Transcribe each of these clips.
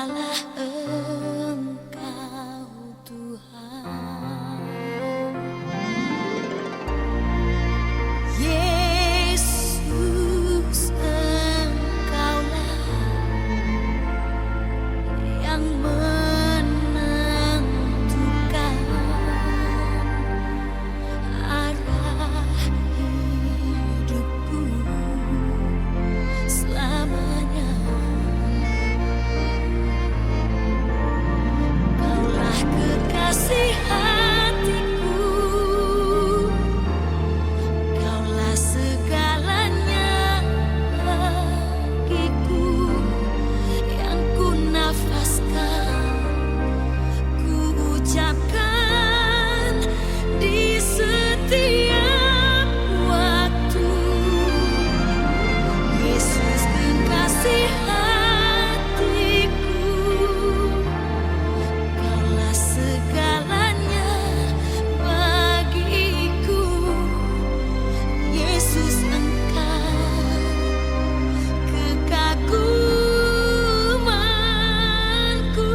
adalah Engkau Tuhan. Yesus, Engkaulah yang menentukan arah hidupku selamanya. Kaulah kekasih hatiku, Kaulah segalanya bagiku, yang ku nafaskan, ku ucapkan di setiap waktu. Yesus, kekasih hatiku, Kaulah segalanya bagiku. Yesus, Engkau kekagumanku.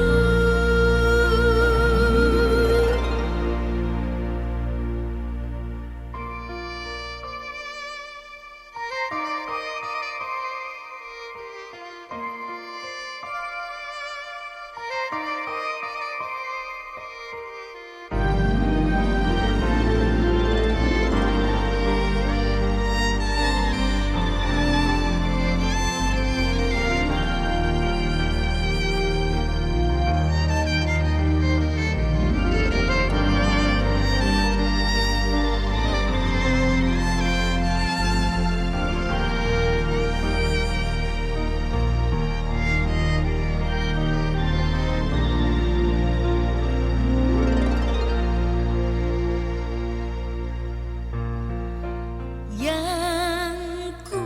Yang ku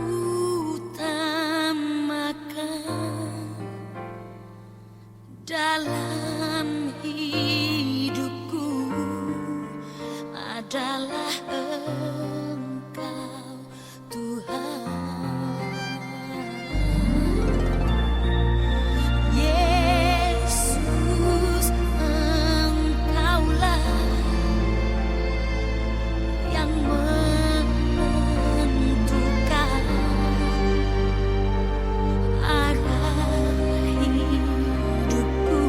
utamakan dalam hidupku adalah Engkau Tuhan. Yesus, Engkaulah yang menentukan arah hidupku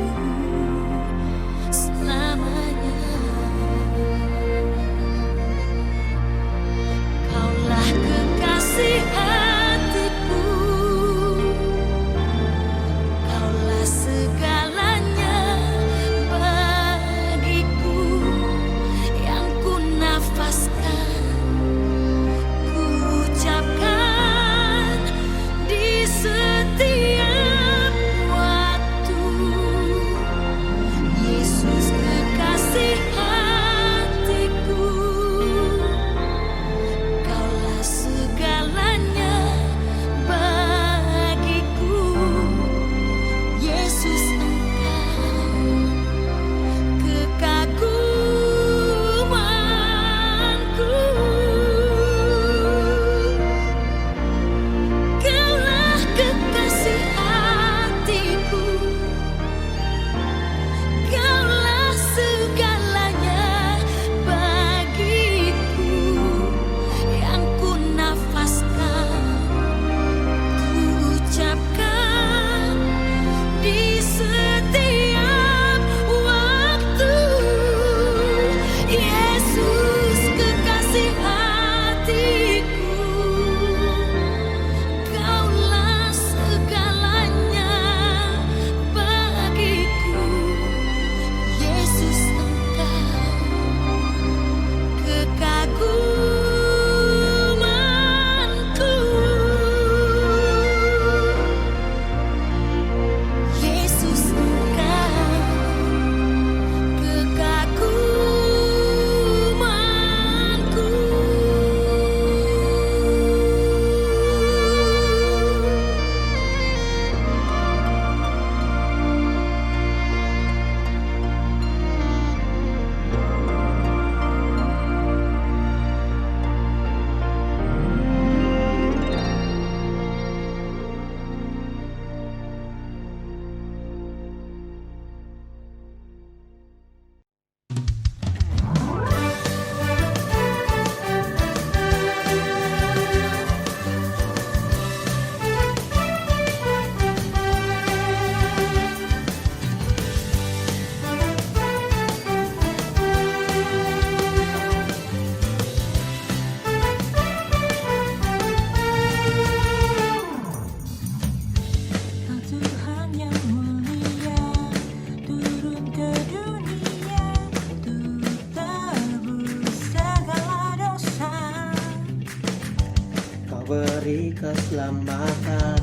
keselamatan,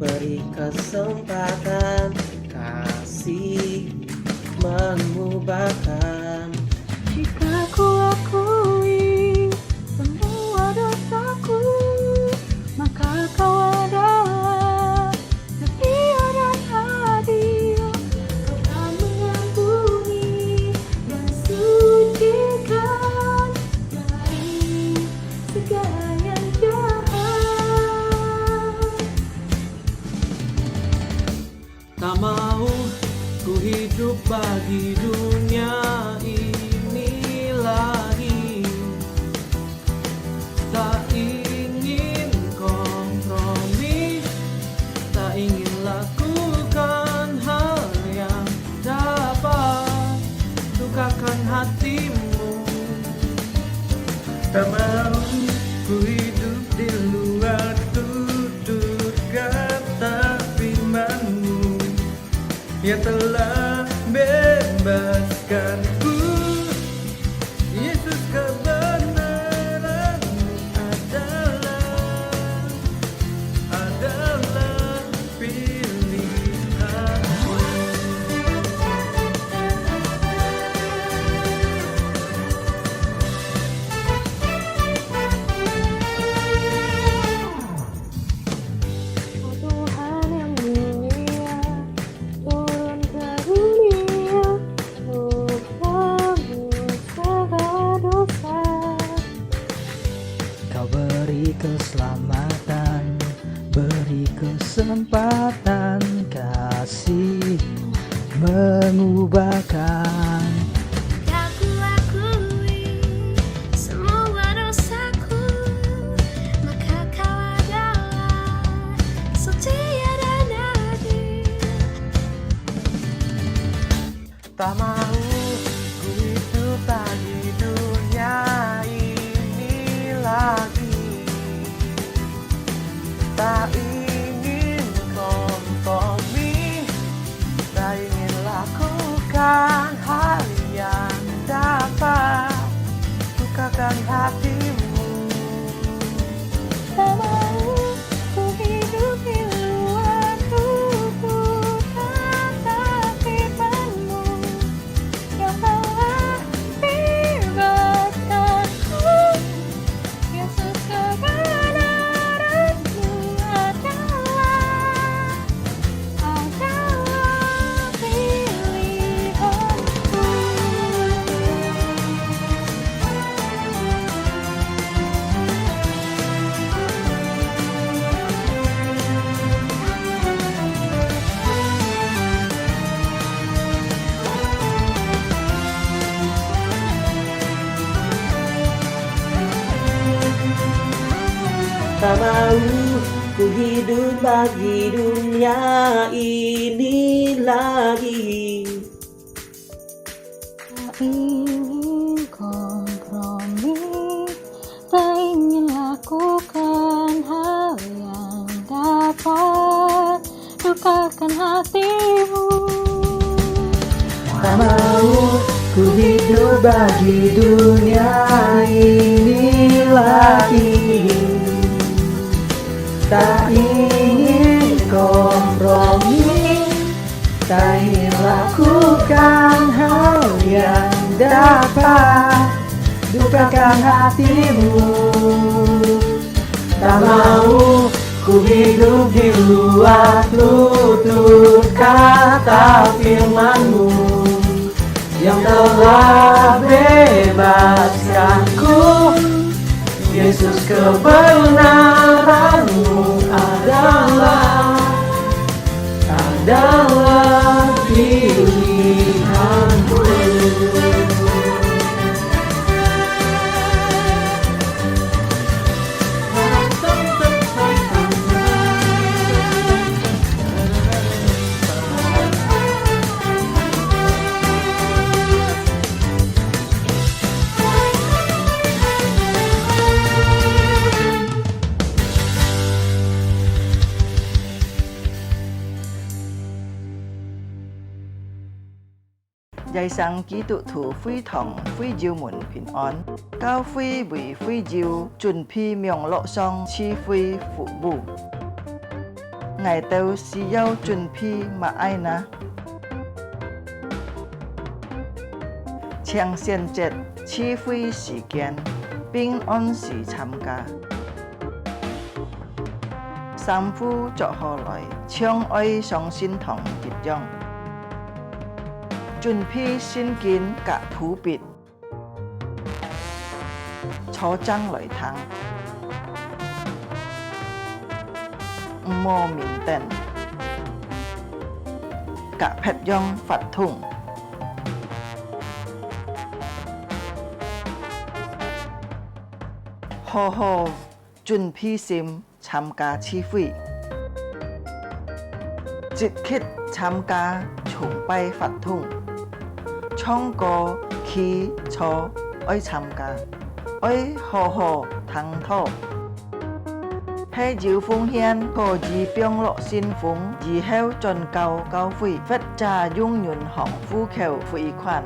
beri kesempatan, kasih mengubahkan. Jika ku akui semua dosaku, maka kau adalah setia dan adil. Kau akan mengampuni dan sucikan dari segala yang jahat. Tak mau ku hidup bagi dunia ini lagi. Tak ingin kompromi, tak ingin lakukan hal yang dapat dukakan hatimu. Tak mau ku hidup di luar tutur kata firman-Mu yang telah bebaskanku. Yesus, kebenaran-Mu adalah pilihanku. Oh Tuhan yang mulia, turun ke dunia untuk menebus segala dosa. Kau beri keselamatan, beri kesempatan, kasih-Mu mengubahkan. Jika ku akui semua dosaku, maka kau adalah setia dan adil. Tak mau ku hidup bagi dunia ini lagi. Tak ingin kompromi, tak ingin lakukan hal yang dapat dukakan hatimu. Tak mau ku hidup di luar tutur kata firman-Mu yang telah bebaskanku. Yesus, kebenaran-Mu adalah pilihanku. Tak mau ku hidup bagi dunia ini lagi. Tak ingin kompromi, tak ingin lakukan hal yang dapat dukakan hatimu. Tak mau ku hidup bagi dunia ini lagi. Tak ingin kompromi, tak ingin lakukan hal yang dapat dukakan hatimu. Tak mau ku hidup di luar tutur kata firman-Mu yang telah bebaskanku. Yesus, kebenaran-Mu adalah pilihanku. 耶生基督徒會堂會友們平安，教會為會友準備名錄上賜會服務。我哋需要準備乜嘢呢？請選擇賜會時間，並按時參加。三夫作下來，將愛上心堂結帳。準備聖經及譜別，初章來聽，唔好面等，及撇樣發通，好好準備心參加聚會，積極參加崇拜發通。唱歌、祈禱，愛參加，愛好好聽討。係要奉獻可以並落信封，以後進教會，或者用銀行戶口匯款。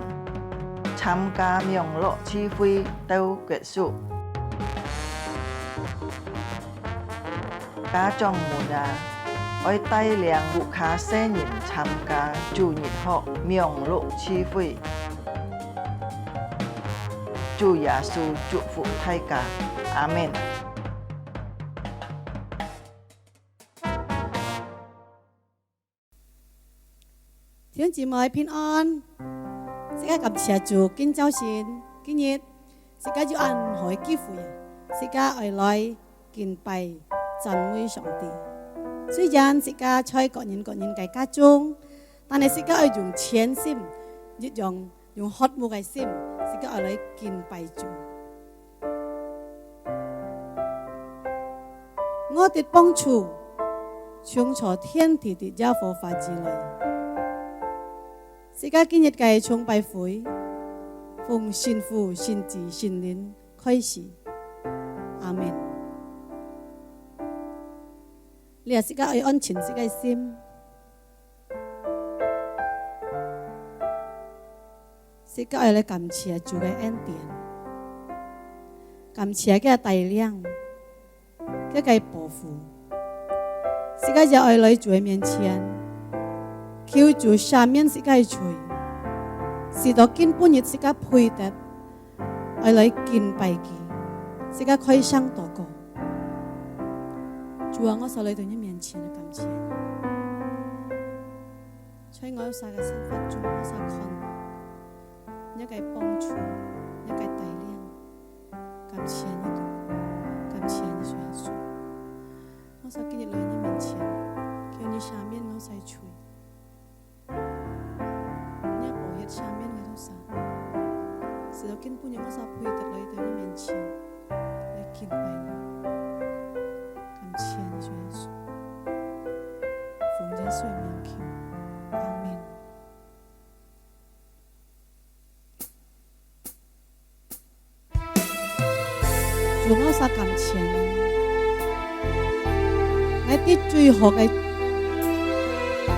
參加名錄聚會到結束。家長們啊！愛帶領顧客新人參加主日學名錄聚會，主耶穌祝福大家，阿們。弟兄姊妹平安，世界感謝主，今朝先今日世界要按海機會，世界愛來敬拜讚美上帝。雖然自家在各人嘅家中，但係自家要用虔心，用渴慕嘅心，自家要嚟敬拜主。我哋幫助從錯天地的耶和華之內，自家今日嘅崇拜會，奉聖父、聖子、聖靈開始，阿們。你也自家要安全自己心，自家要嚟感謝主嘅恩典，感謝佢嘅帶領，佢嘅保護，自家就要嚟主嘅面前，求主赦免自己嘅罪，使到根本日自家配得，要嚟敬拜佢，自家可以上禱告。主啊，我手嚟到你面前嘅感謝你，在我晒嘅生活中，我晒看你嘅幫助，你嘅帶領，感謝你，感謝你，主耶穌。我晒今日嚟你面前，叫你赦免我晒罪，你保佑赦免我晒，使到根本日我晒配得嚟到你面前嚟敬拜你。感謝你，主耶穌，奉耶穌嘅名求，阿們。主，我實感謝你，我啲最好嘅、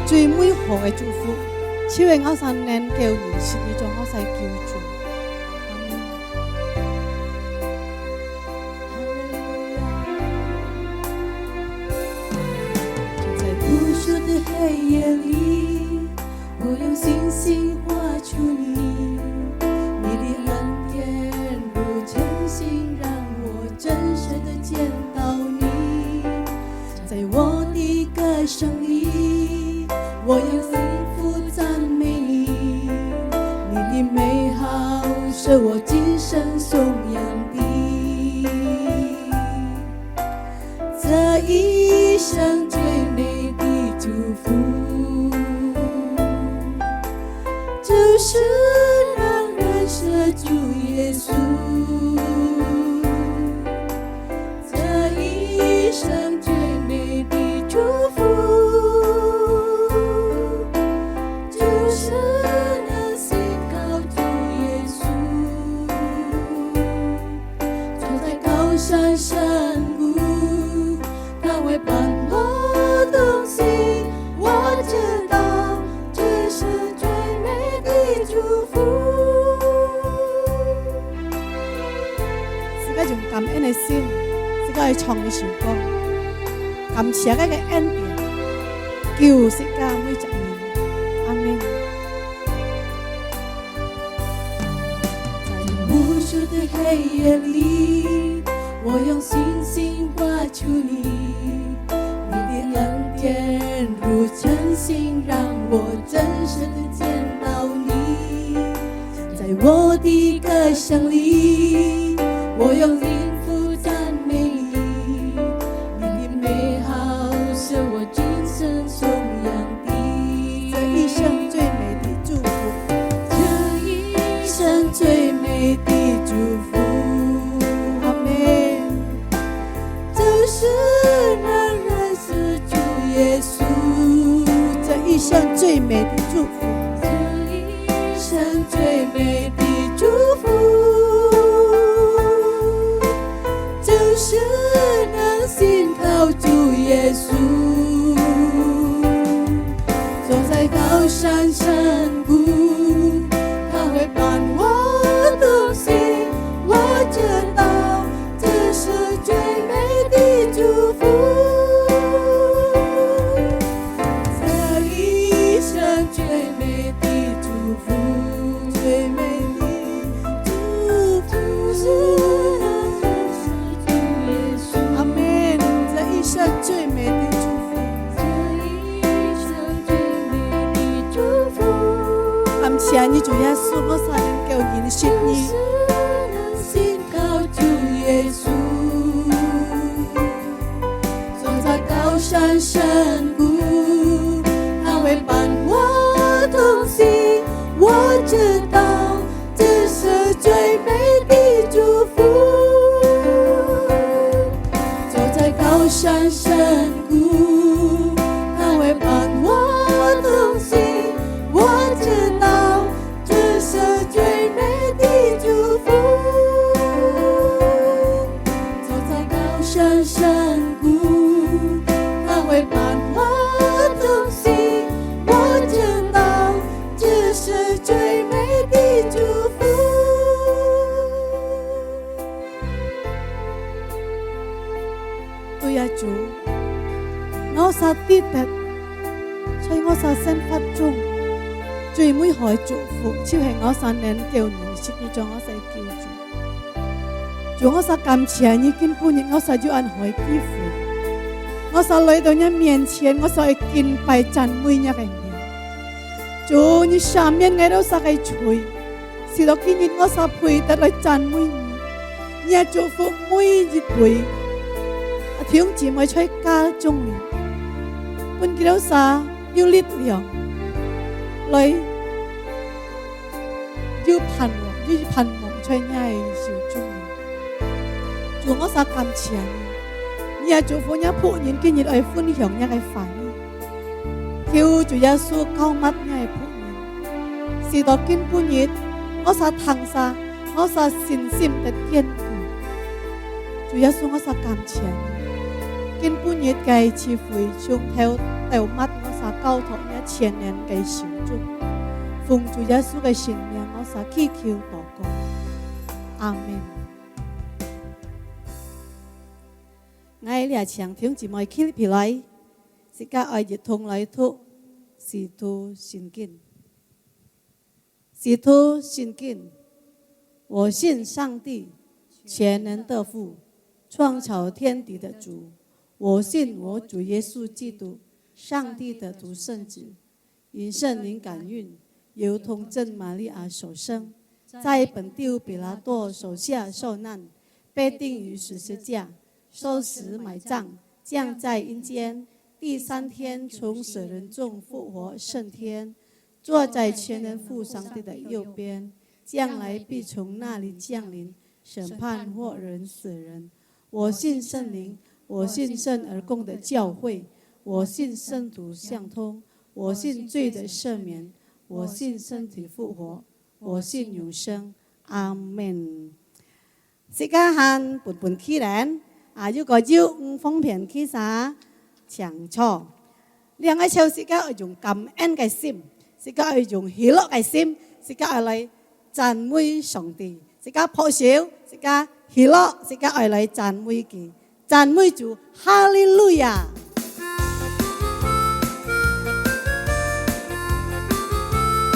最美好嘅祝福，只為我實能夠認識你做我世救主。黑夜里，我用星星画出你，你的恩典如晨星，让我真实的见到你。在我的歌聲裏，我用幸福讚美你，你的美好是我今生頌揚的，這一生最美的祝福，就是讓人捨主耶穌，這一生最美的祝福，來唱呢首歌，感謝嗰個恩典，叫釋迦每一年，阿門。在無數的黑夜裡，我用星星畫出你，你的恩典如晨星，讓我真實的見到你。在我的歌聲裡，我用音符讚美你，你的美好是我今生頌揚的。這一生最美的祝福，這一生最美的祝福，阿門。就是能認識主耶穌。這一生最美的祝福，這一生最美的祝福，就是能信靠主耶穌。走在高山深谷，他會伴我同行，我知道這是最美的祝福。這一生最美的祝福，最美的祝福，是能認識主耶穌。阿門。這一生最美的祝福，這一生最美的祝福，感謝你主耶穌，我才能夠認識你。是能信靠主耶穌。走在高山深谷，他會伴我同行，我知道這是最美的祝福。走在高山深谷，他會伴我同行，我知道這是最美的祝福。走在高山深谷，他會伴我同行，我知道這是最美的祝福。對啊，主，我實跌特，所以我實生活中最美好的祝福，就係我實能夠認識你，做我實叫主。主，我實感謝你，今半日我實要按海基父，我實來到你面前，我實會敬拜讚美你嘅名。主，你上面我都實係吹，是到今日我實配得來讚美你，你係祝福每一位。弟兄姊妹在家中裏，本基督徒有力量來要盼望在你嘅手中裏。主，我實感謝你，你係祝福你僕人今日來分享你嘅快樂，求主耶穌救抹你嘅僕人，使到今半日我實騰撒，我實信心的堅固。主耶穌，我實感謝你。今半日嘅智慧上頭掉乜，我實交託你前人嘅手中，奉主耶穌嘅聖名，我實祈求禱告，阿門。我哋唱弟兄姊妹起起來，自家愛一同來讀使徒信經。使徒信經，我信上帝，全能的父，創造天地的主。我信我主耶穌基督，上帝的獨生子，因聖靈感孕，由童貞瑪利亞所生，在本丟彼拉多手下受難，被釘於十字架，受死埋葬，降在陰間，第三天從死人中復活升天，坐在全能父上帝的右邊，將來必從那裡降臨，審判活人死人。我信聖靈，我信聖而共的教會，我信聖徒相通，我信罪的赦免，我信身體復活，我信永生。阿門。時間限半起嚟，如果要方便起啥唱錯，兩個唱時間要用感恩嘅心，時間要用喜樂嘅心，時間要嚟讚美上帝，時間破曉，時間喜樂，時間要嚟讚美佢。赞美主，哈利路亚！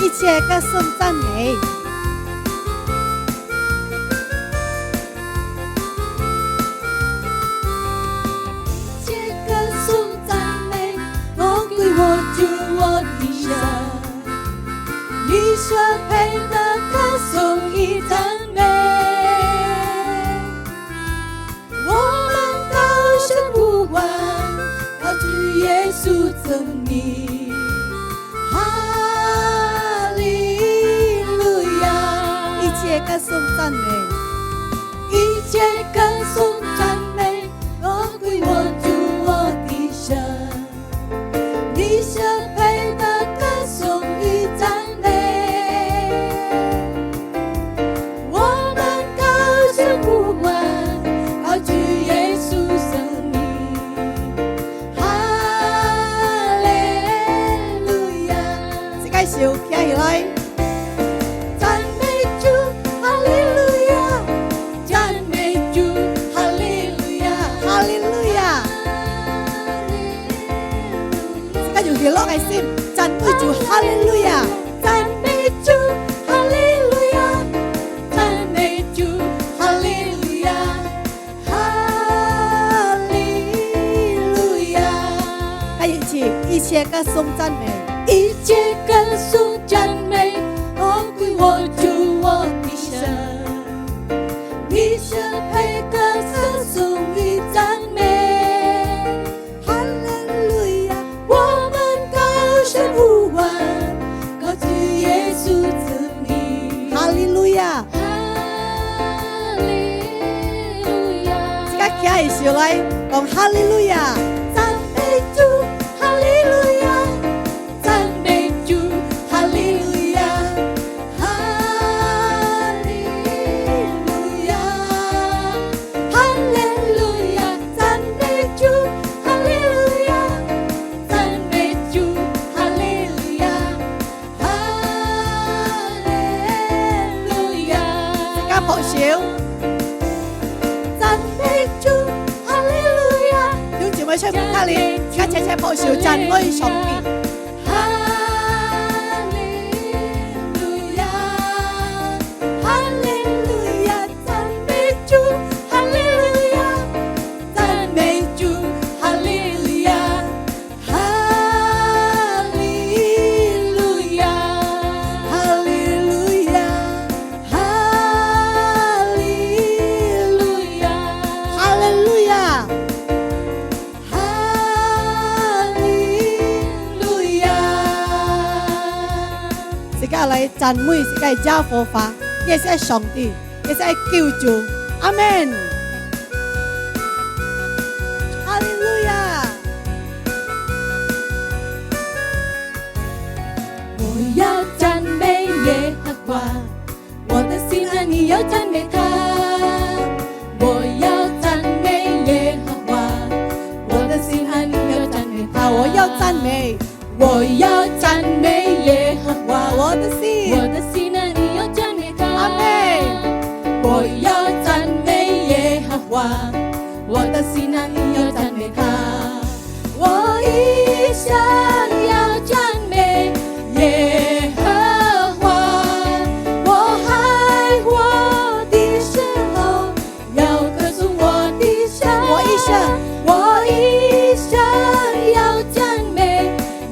一切歌颂赞美。你是配的歌颂与赞美，我们高声呼唤，高举耶稣赠你，哈利路亚！一切歌颂赞美，一切歌颂赞美，都归我主我的神。你是配的歌颂与赞美。手起来，赞美主，哈利路亚！赞美主，哈利路亚！哈利路亚！而家用起落嘅先，讚美主，哈利路亞！讚美主，哈利路亞！讚美主，哈利路亞！哈利路亞！一切歌頌讚美。一切歌颂赞美，都归我主我的神。你是配歌颂与赞美，哈利路亚！我们高声呼唤，高举耶稣子名，哈利路亚！哈利路亚！而家起起來，講哈利路亞！讚美主，哈利路亞！讚美主，哈利路亞，哈利路亞，哈利路亞，讚美主，哈利路亞，讚美主，哈利路亞，哈利路亞。大家抱手，讚美主，哈利路亞。用姊妹唱歌卡哩，而家齊齊抱手讚美上帝。嚟讚美是嘅耶和華，也是上帝，也是救主。阿門。哈利路亞！我要讚美耶和華，我的心啊，你要讚美他。我要讚美耶和華，我的心啊，你要讚美他。我要讚美。我要讚美耶和華，我的心，我的心啊，你要讚美他。阿門。我要讚美耶和華，我的心啊，你要讚美他。我一生要讚美耶和華，我愛我的時候要歌頌我的神。我一生要讚美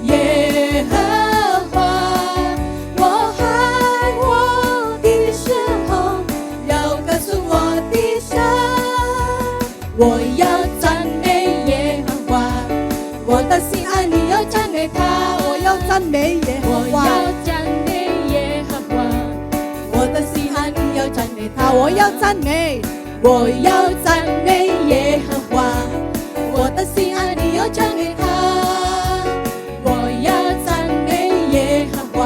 耶和華，我愛我的時候要歌頌我的神。我要讚美耶和華，我的心愛你要讚美他。我要讚美耶和華，我要讚美耶和華，我的心愛你要讚美他。我要讚美，我要讚美耶和華，我的心愛你要讚美他。我要讚美耶和華，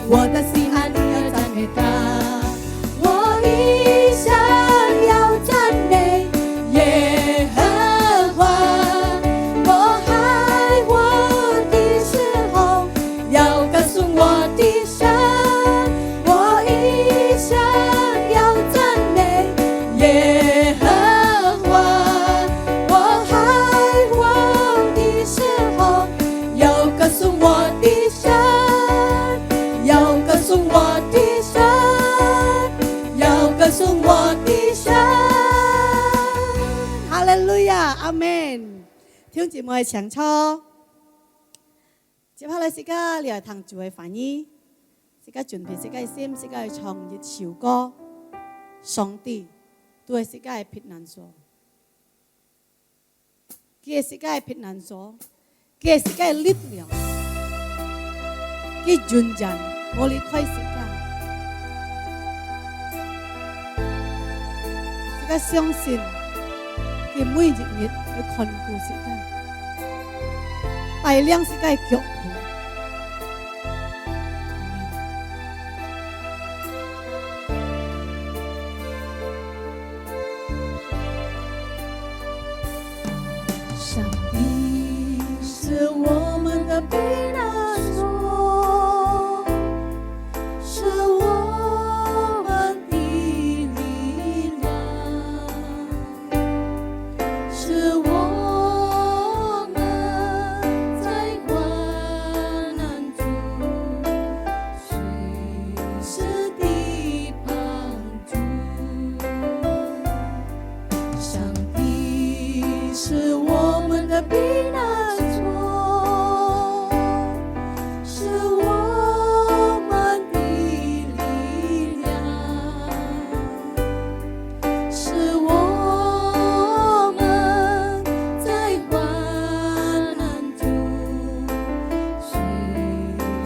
我的心愛你要讚美他。我一生要讚美耶和華，我愛我的時候要歌頌我的神。我一生要讚美耶和華，诉我的神，要歌颂我的神，要歌颂我的神。哈利路亞，阿門。弟兄姊妹唱錯，接下來時間你係聽主嘅翻譯，時間準備時間心，時間去唱一首歌，上帝對時間係平安所，佢時間係平安所，佢時間係力量，佢純真，冇離開時間，時間相信。佢每日日去看顧世界，帶領世界腳步。上帝是我們的避難所，是我們的力量。是我們在患難中隨時的幫助。上帝是我們的避難所，是我們的力量，是我們在患難中隨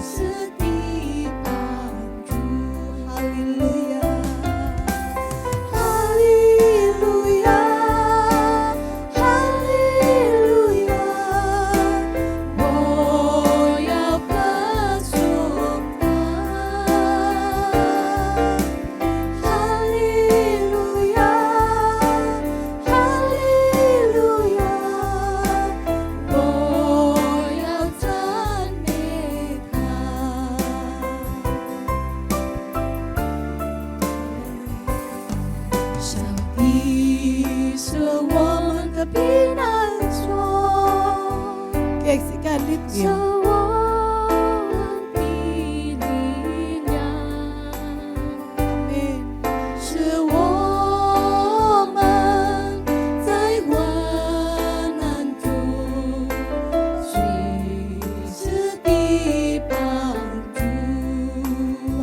時的幫助。哈利路亞，哈利路亞，哈利路亞，我要歌頌他。哈利路亞，哈利路亞，我要讚美他。上帝是我們的避難所，佢時間力是量，我們的力量，是我們在患難中隨時的幫助。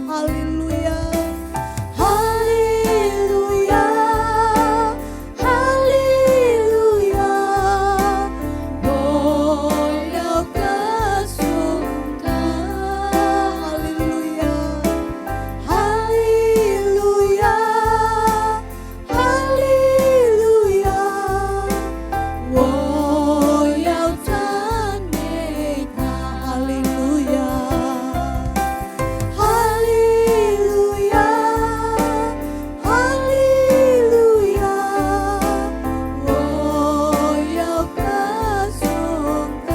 哈利路亞，哈利路亞，哈利路亞，我要歌頌他。哈利路亞，哈利路亞，哈利路亞，我要讚美他。哈利路亞，哈利路亞，哈利路亞，我要歌頌他。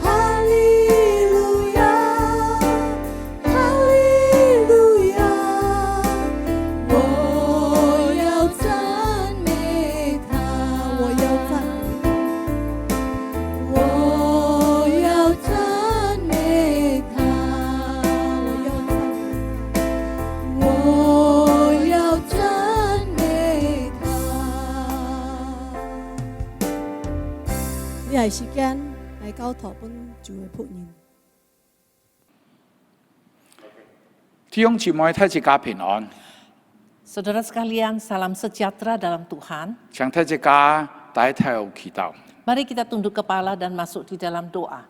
哈利路亞，哈利路亞，我要讚美他。我要讚美，我要讚美他，我要讚美他。呢係時間係交託本主嘅僕人。弟兄姊妹，睇自家平安， Saudara sekalian, salam sejahtera dalam Tuhan. 請睇自家帶頭祈禱。 Mari kita tunduk kepala dan masuk di dalam doa.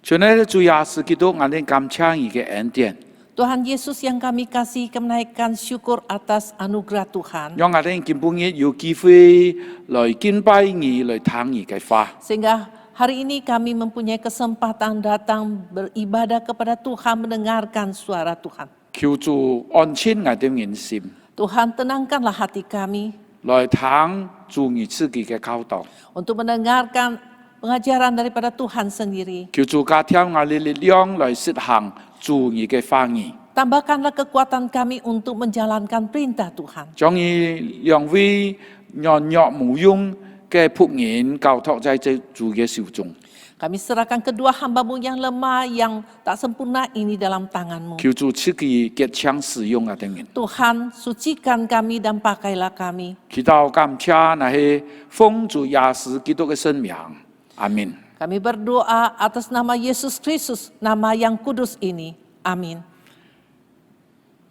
主呢，主耶穌基督，我哋感謝你嘅恩典， Tuhan Yesus yang kami kasih, kami menaikkan syukur atas anugerah Tuhan. 讓我哋今半日有機會來敬拜你，來聽你嘅話。 Sehingga hari ini kami mempunyai kesempatan datang beribadah kepada Tuhan, mendengarkan suara Tuhan. 求主安靜我哋嘅心， Tuhan tenangkanlah hati kami 來聽主你自己嘅教導。 untuk mendengarkan pengajaran daripada Tuhan sendiri. 求主加添我哋力量來實行主你嘅話語， Tambahkanlah kekuatan kami untuk menjalankan perintah Tuhan. 將以兩位軟弱無用嘅僕人交託在這主嘅手中， Kami serahkan kedua hamba-Mu yang lemah, yang tak sempurna ini dalam tangan-Mu. 求主賜佢結槍使用啊等人。 Tuhan, sucikan kami dan pakailah kami. 祈禱感謝那些奉主耶穌基督嘅聖名，阿門。 Kami berdoa atas nama Yesus Kristus, nama yang kudus ini. Amin.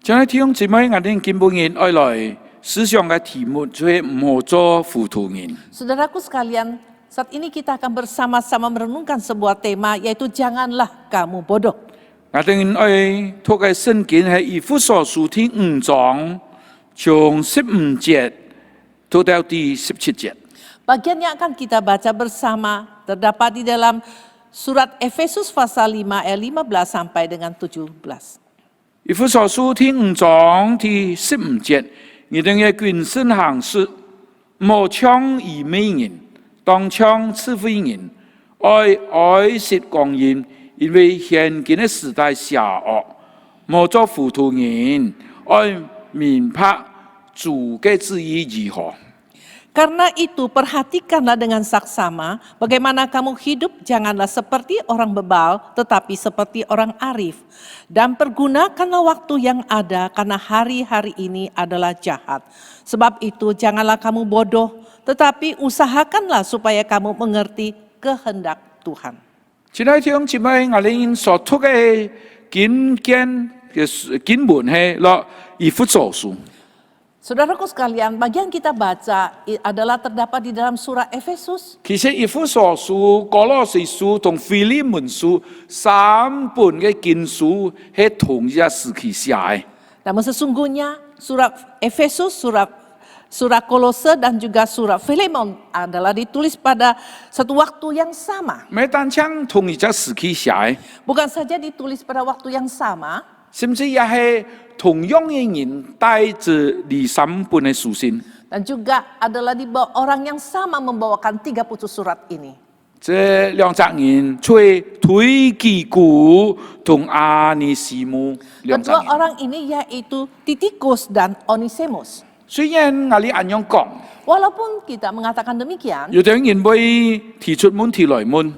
將來弟兄姊妹，我哋今本日愛來思想嘅題目就係唔好做糊塗人。 Saudaraku sekalian, saat ini kita akan bersama-sama merenungkan sebuah tema, yaitu janganlah kamu bodoh. 我哋愛讀嘅聖經係以弗所書第5章，從15節讀到第17節。 Bagian yang akan kita baca bersama terdapat di dalam surat Efesus pasal 5 ayat 15 sampai dengan 17. 以弗所書第5章第15節，我哋嘅君身行事，莫搶愚昧人，當搶智慧人，愛惜光陰，因為現今嘅時代邪惡，莫做糊塗人，愛明白主嘅旨意如何。 Karena itu perhatikanlah dengan saksama bagaimana kamu hidup, janganlah seperti orang bebal tetapi seperti orang arif. Dan pergunakanlah waktu yang ada karena hari-hari ini adalah jahat. Sebab itu janganlah kamu bodoh tetapi usahakanlah supaya kamu mengerti kehendak Tuhan. 親愛弟兄姊妹，我哋所讀嘅經文係落以弗所書。 Saudaraku sekalian, bagian kita baca adalah terdapat di dalam surah Efesus. 其實以弗所書、歌羅西書同腓利門書三本嘅經書係同一時期寫嘅。 Namun sesungguhnya surat Efesus, surat Kolose dan juga surat Filemon adalah ditulis pada satu waktu yang sama. 唔係單槍同一時期寫嘅， Bukan saja ditulis pada waktu yang sama, 甚至也係同樣嘅人帶着第三本嘅書信。 dan juga adalah dibawa orang yang sama membawakan 30 surat ini. 這兩隻人出推基古同阿尼西姆兩隻 Kedua 人。 orang ini yaitu Titikus dan Onesimus. 雖然我哋咁樣講， Walaupun kita mengatakan demikian, 有啲人會提出問題來問。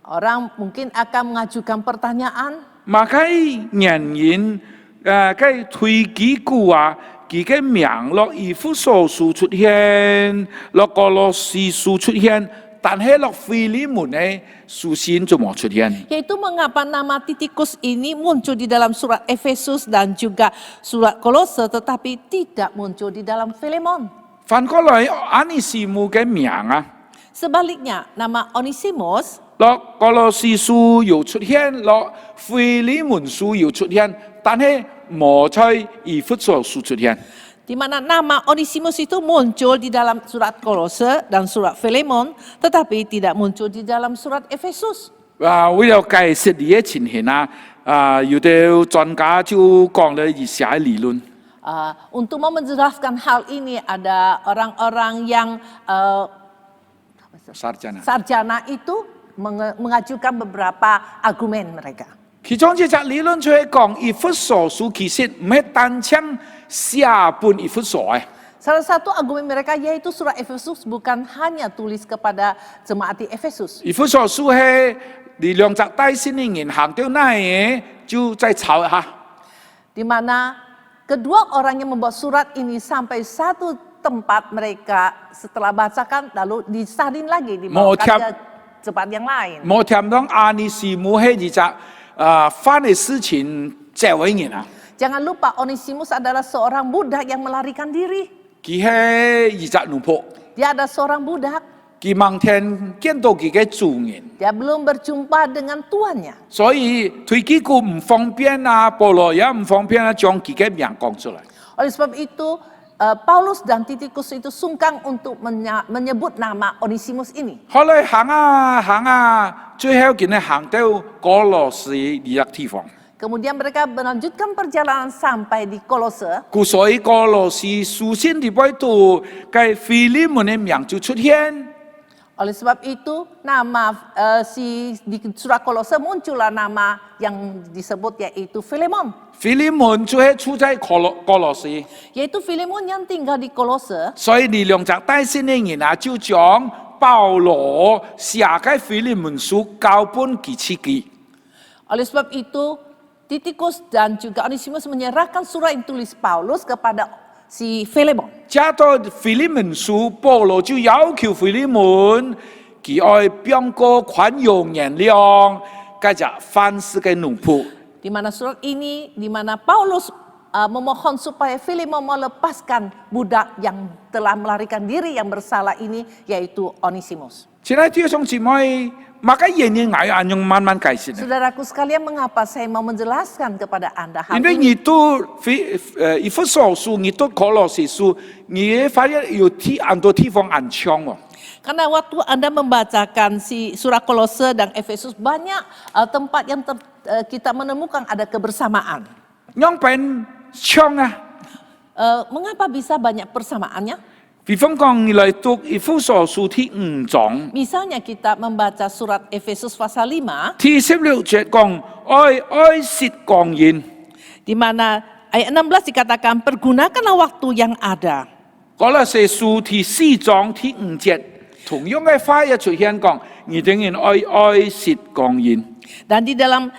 orang mungkin akan mengajukan pertanyaan, 馬該人該推基古啊，佢嘅名落以弗所書出現，落歌羅西書出現，但係落腓利門嘅書信就冇出現。 yaitu mengapa nama Titikus ini muncul di dalam surat Efesus dan juga surat Kolose tetapi tidak muncul di dalam Filemon. 反過來，阿尼西姆嘅名啊， Sebaliknya, nama Onesimus 落歌羅西書又出現，落腓利門書又出現，但係冇在以弗所書出現。 di mana nama Onesimus itu muncul di dalam surat Kolose dan surat Filemon tetapi tidak muncul di dalam surat Efesus. 為了解釋呢啲情形啊，有啲專家就講了以下理論。 Untuk menjelaskan hal ini ada orang-orang yang sarjana itu mengajukan beberapa argumen mereka. 其中一隻理論就係講以弗所書其實唔係單槍寫本以弗所嘅， Salah satu argumen mereka yaitu surah Efesus bukan hanya tulis kepada jemaat di Efesus. 以弗所書係你兩隻帶先嘅人行到哪嘢就再抄一下。 Di mana kedua orang yang membawa surat ini sampai satu tempat mereka setelah bacakan lalu disalin lagi dibawakan ke tempat yang lain. 冇聽到阿尼西姆係一隻犯嘅事情借為人啊， Jangan lupa Onesimus adalah seorang budak yang melarikan diri. 佢係一隻奴僕， Dia ada seorang budak, 佢盲天見到佢嘅主人。 dia belum berjumpa dengan tuannya. 所以推基古唔方便啊，保羅也唔方便啊，將佢嘅名講出來。 Oleh sebab itu Paulus dan Titikus itu sungkan untuk menyebut nama Onesimus ini. 後來行啊，最後佢哋行到歌羅西呢個地方。 Kemudian mereka melanjutkan perjalanan sampai di Kolose. 故所以歌羅西書信裏邊度，該腓利門嘅名就出現。Oleh sebab itu, nama di surat Kolose muncullah nama yang disebut yaitu Filemon. 腓利门就是住在哥罗西， Yaitu Filemon yang tinggal di Kolose. 所以呢兩隻帶信的人啊，就將保羅寫嘅腓利門書交本佢自己。 Oleh sebab itu, Titikus dan juga Onesimus menyerahkan surat yang tulis Paulus kepada si Filemon. 接到腓利門書，保羅就要求腓利門佢愛邊個寬容原諒，跟着凡事嘅奴僕。 Di mana surat ini, di mana Paulus memohon supaya Filemon melepaskan budak yang telah melarikan diri yang bersalah ini, yaitu Onesimus. 現在弟兄姊妹，maka ini saya akan慢慢解釋。 Saudaraku sekalian, mengapa saya mau menjelaskan kepada Anda hal 因為 ini? 你讀以弗所書，你讀哥羅西書，你會發現有很多地方很像哦。 Karena waktu Anda membacakan si surat Kolose dan Efesus, banyak tempat yang kita menemukan ada kebersamaan. 樣本像啊， Mengapa bisa banyak persamaannya? 比方講，你來讀以弗所書第5章， Misalnya kita membaca surat Efesus pasal 5, 第16節講愛惜光陰， di mana ayat 16 dikatakan, pergunakanlah waktu yang ada. 哥羅西書第4章第5節，同樣嘅話也出現講，你等人愛惜光陰。 Dan di dalam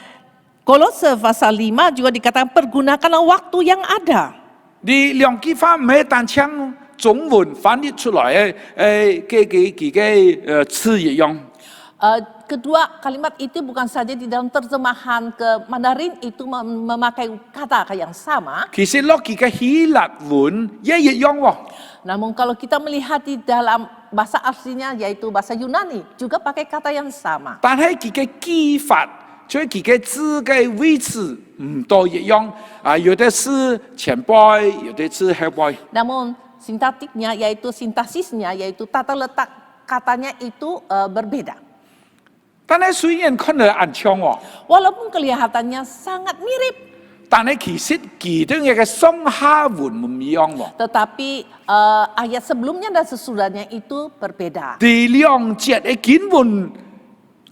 Kolose pasal 5 juga dikatakan, pergunakanlah waktu yang ada. 你兩句話唔係單將中文翻譯出來嘅詞一樣。 Kedua kalimat itu bukan saja di dalam terjemahan ke Mandarin itu memakai kata yang sama. 其實落佢嘅希臘文一樣喎。 Namun kalau kita melihat di dalam bahasa aslinya yaitu bahasa Yunani juga pakai kata yang sama. 但係佢嘅記法，即係佢嘅字嘅位置唔多一樣啊，有的是前輩，有的是後輩。 Namun sintaktiknya yaitu sintaksisnya yaitu tata letak katanya itu berbeda. 但係雖然看嚟很像喎， Walaupun kelihatannya sangat mirip, 但係其實佢哋嘅上下文唔一樣喎。 tetapi ayat sebelumnya dan sesudahnya itu berbeda. 第兩節嘅經文，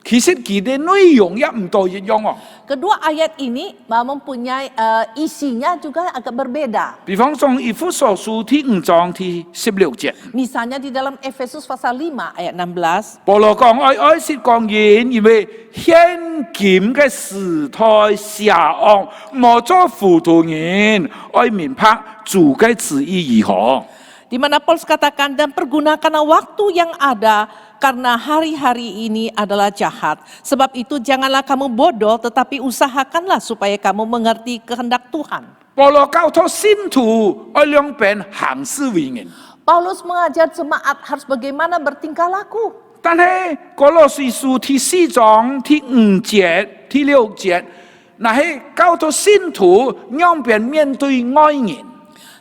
其實佢哋內容也唔多一樣喎。 Kedua ayat ini mempunyai isinya juga agak berbeda. 比方講以弗所書第5章第16節。 Misalnya di dalam Efesus pasal 5 ayat 16, 保羅講愛惜光陰，因為現今嘅時代邪惡，莫做糊塗人，愛明白主嘅旨意如何。 di mana Paulus katakan, dan pergunakanlah waktu yang ada karena hari-hari ini adalah jahat. Sebab itu janganlah kamu bodoh, tetapi usahakanlah supaya kamu mengerti kehendak Tuhan. 保羅教導信徒愛兩邊行事為人， Paulus mengajar jemaat harus bagaimana bertingkah laku. 但係哥羅西書第4章第5節、第6節，那係教導信徒兩邊面對愛人。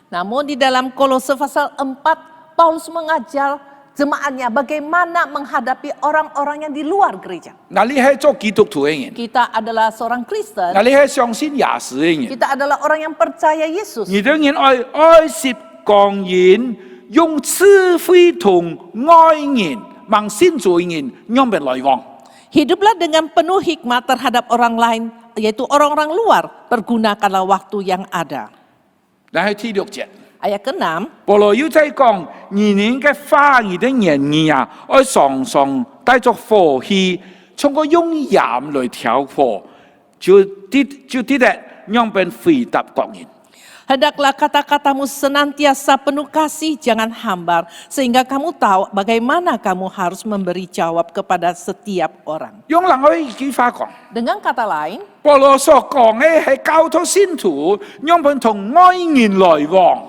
Namun di dalam Kolose pasal 4, Paulus mengajar jemaatnya bagaimana menghadapi orang-orang yang di luar gereja. 那你係做基督徒嘅人， Kita adalah seorang Kristen, 那你係相信耶穌嘅人。 kita adalah orang yang percaya Yesus. 你的人愛惜光陰，用智慧同愛人，望信主嘅人兩邊來往。 Hiduplah dengan penuh hikmat terhadap orang lain, yaitu orang-orang luar. Pergunakanlah waktu yang ada. 但係第6節， Ayat ke-6, 保羅要再講，你哋嘅話語的言語啊，愛常常帶着火氣，從個用鹽來調和，就啲咧兩邊回答各人。 hendaklah kata-katamu senantiasa penuh kasih, jangan hambar, sehingga kamu tahu bagaimana kamu harus memberi jawab kepada setiap orang. 用另外一句話講， Dengan kata lain, 保羅所講嘅係教導信徒兩邊同愛人來往。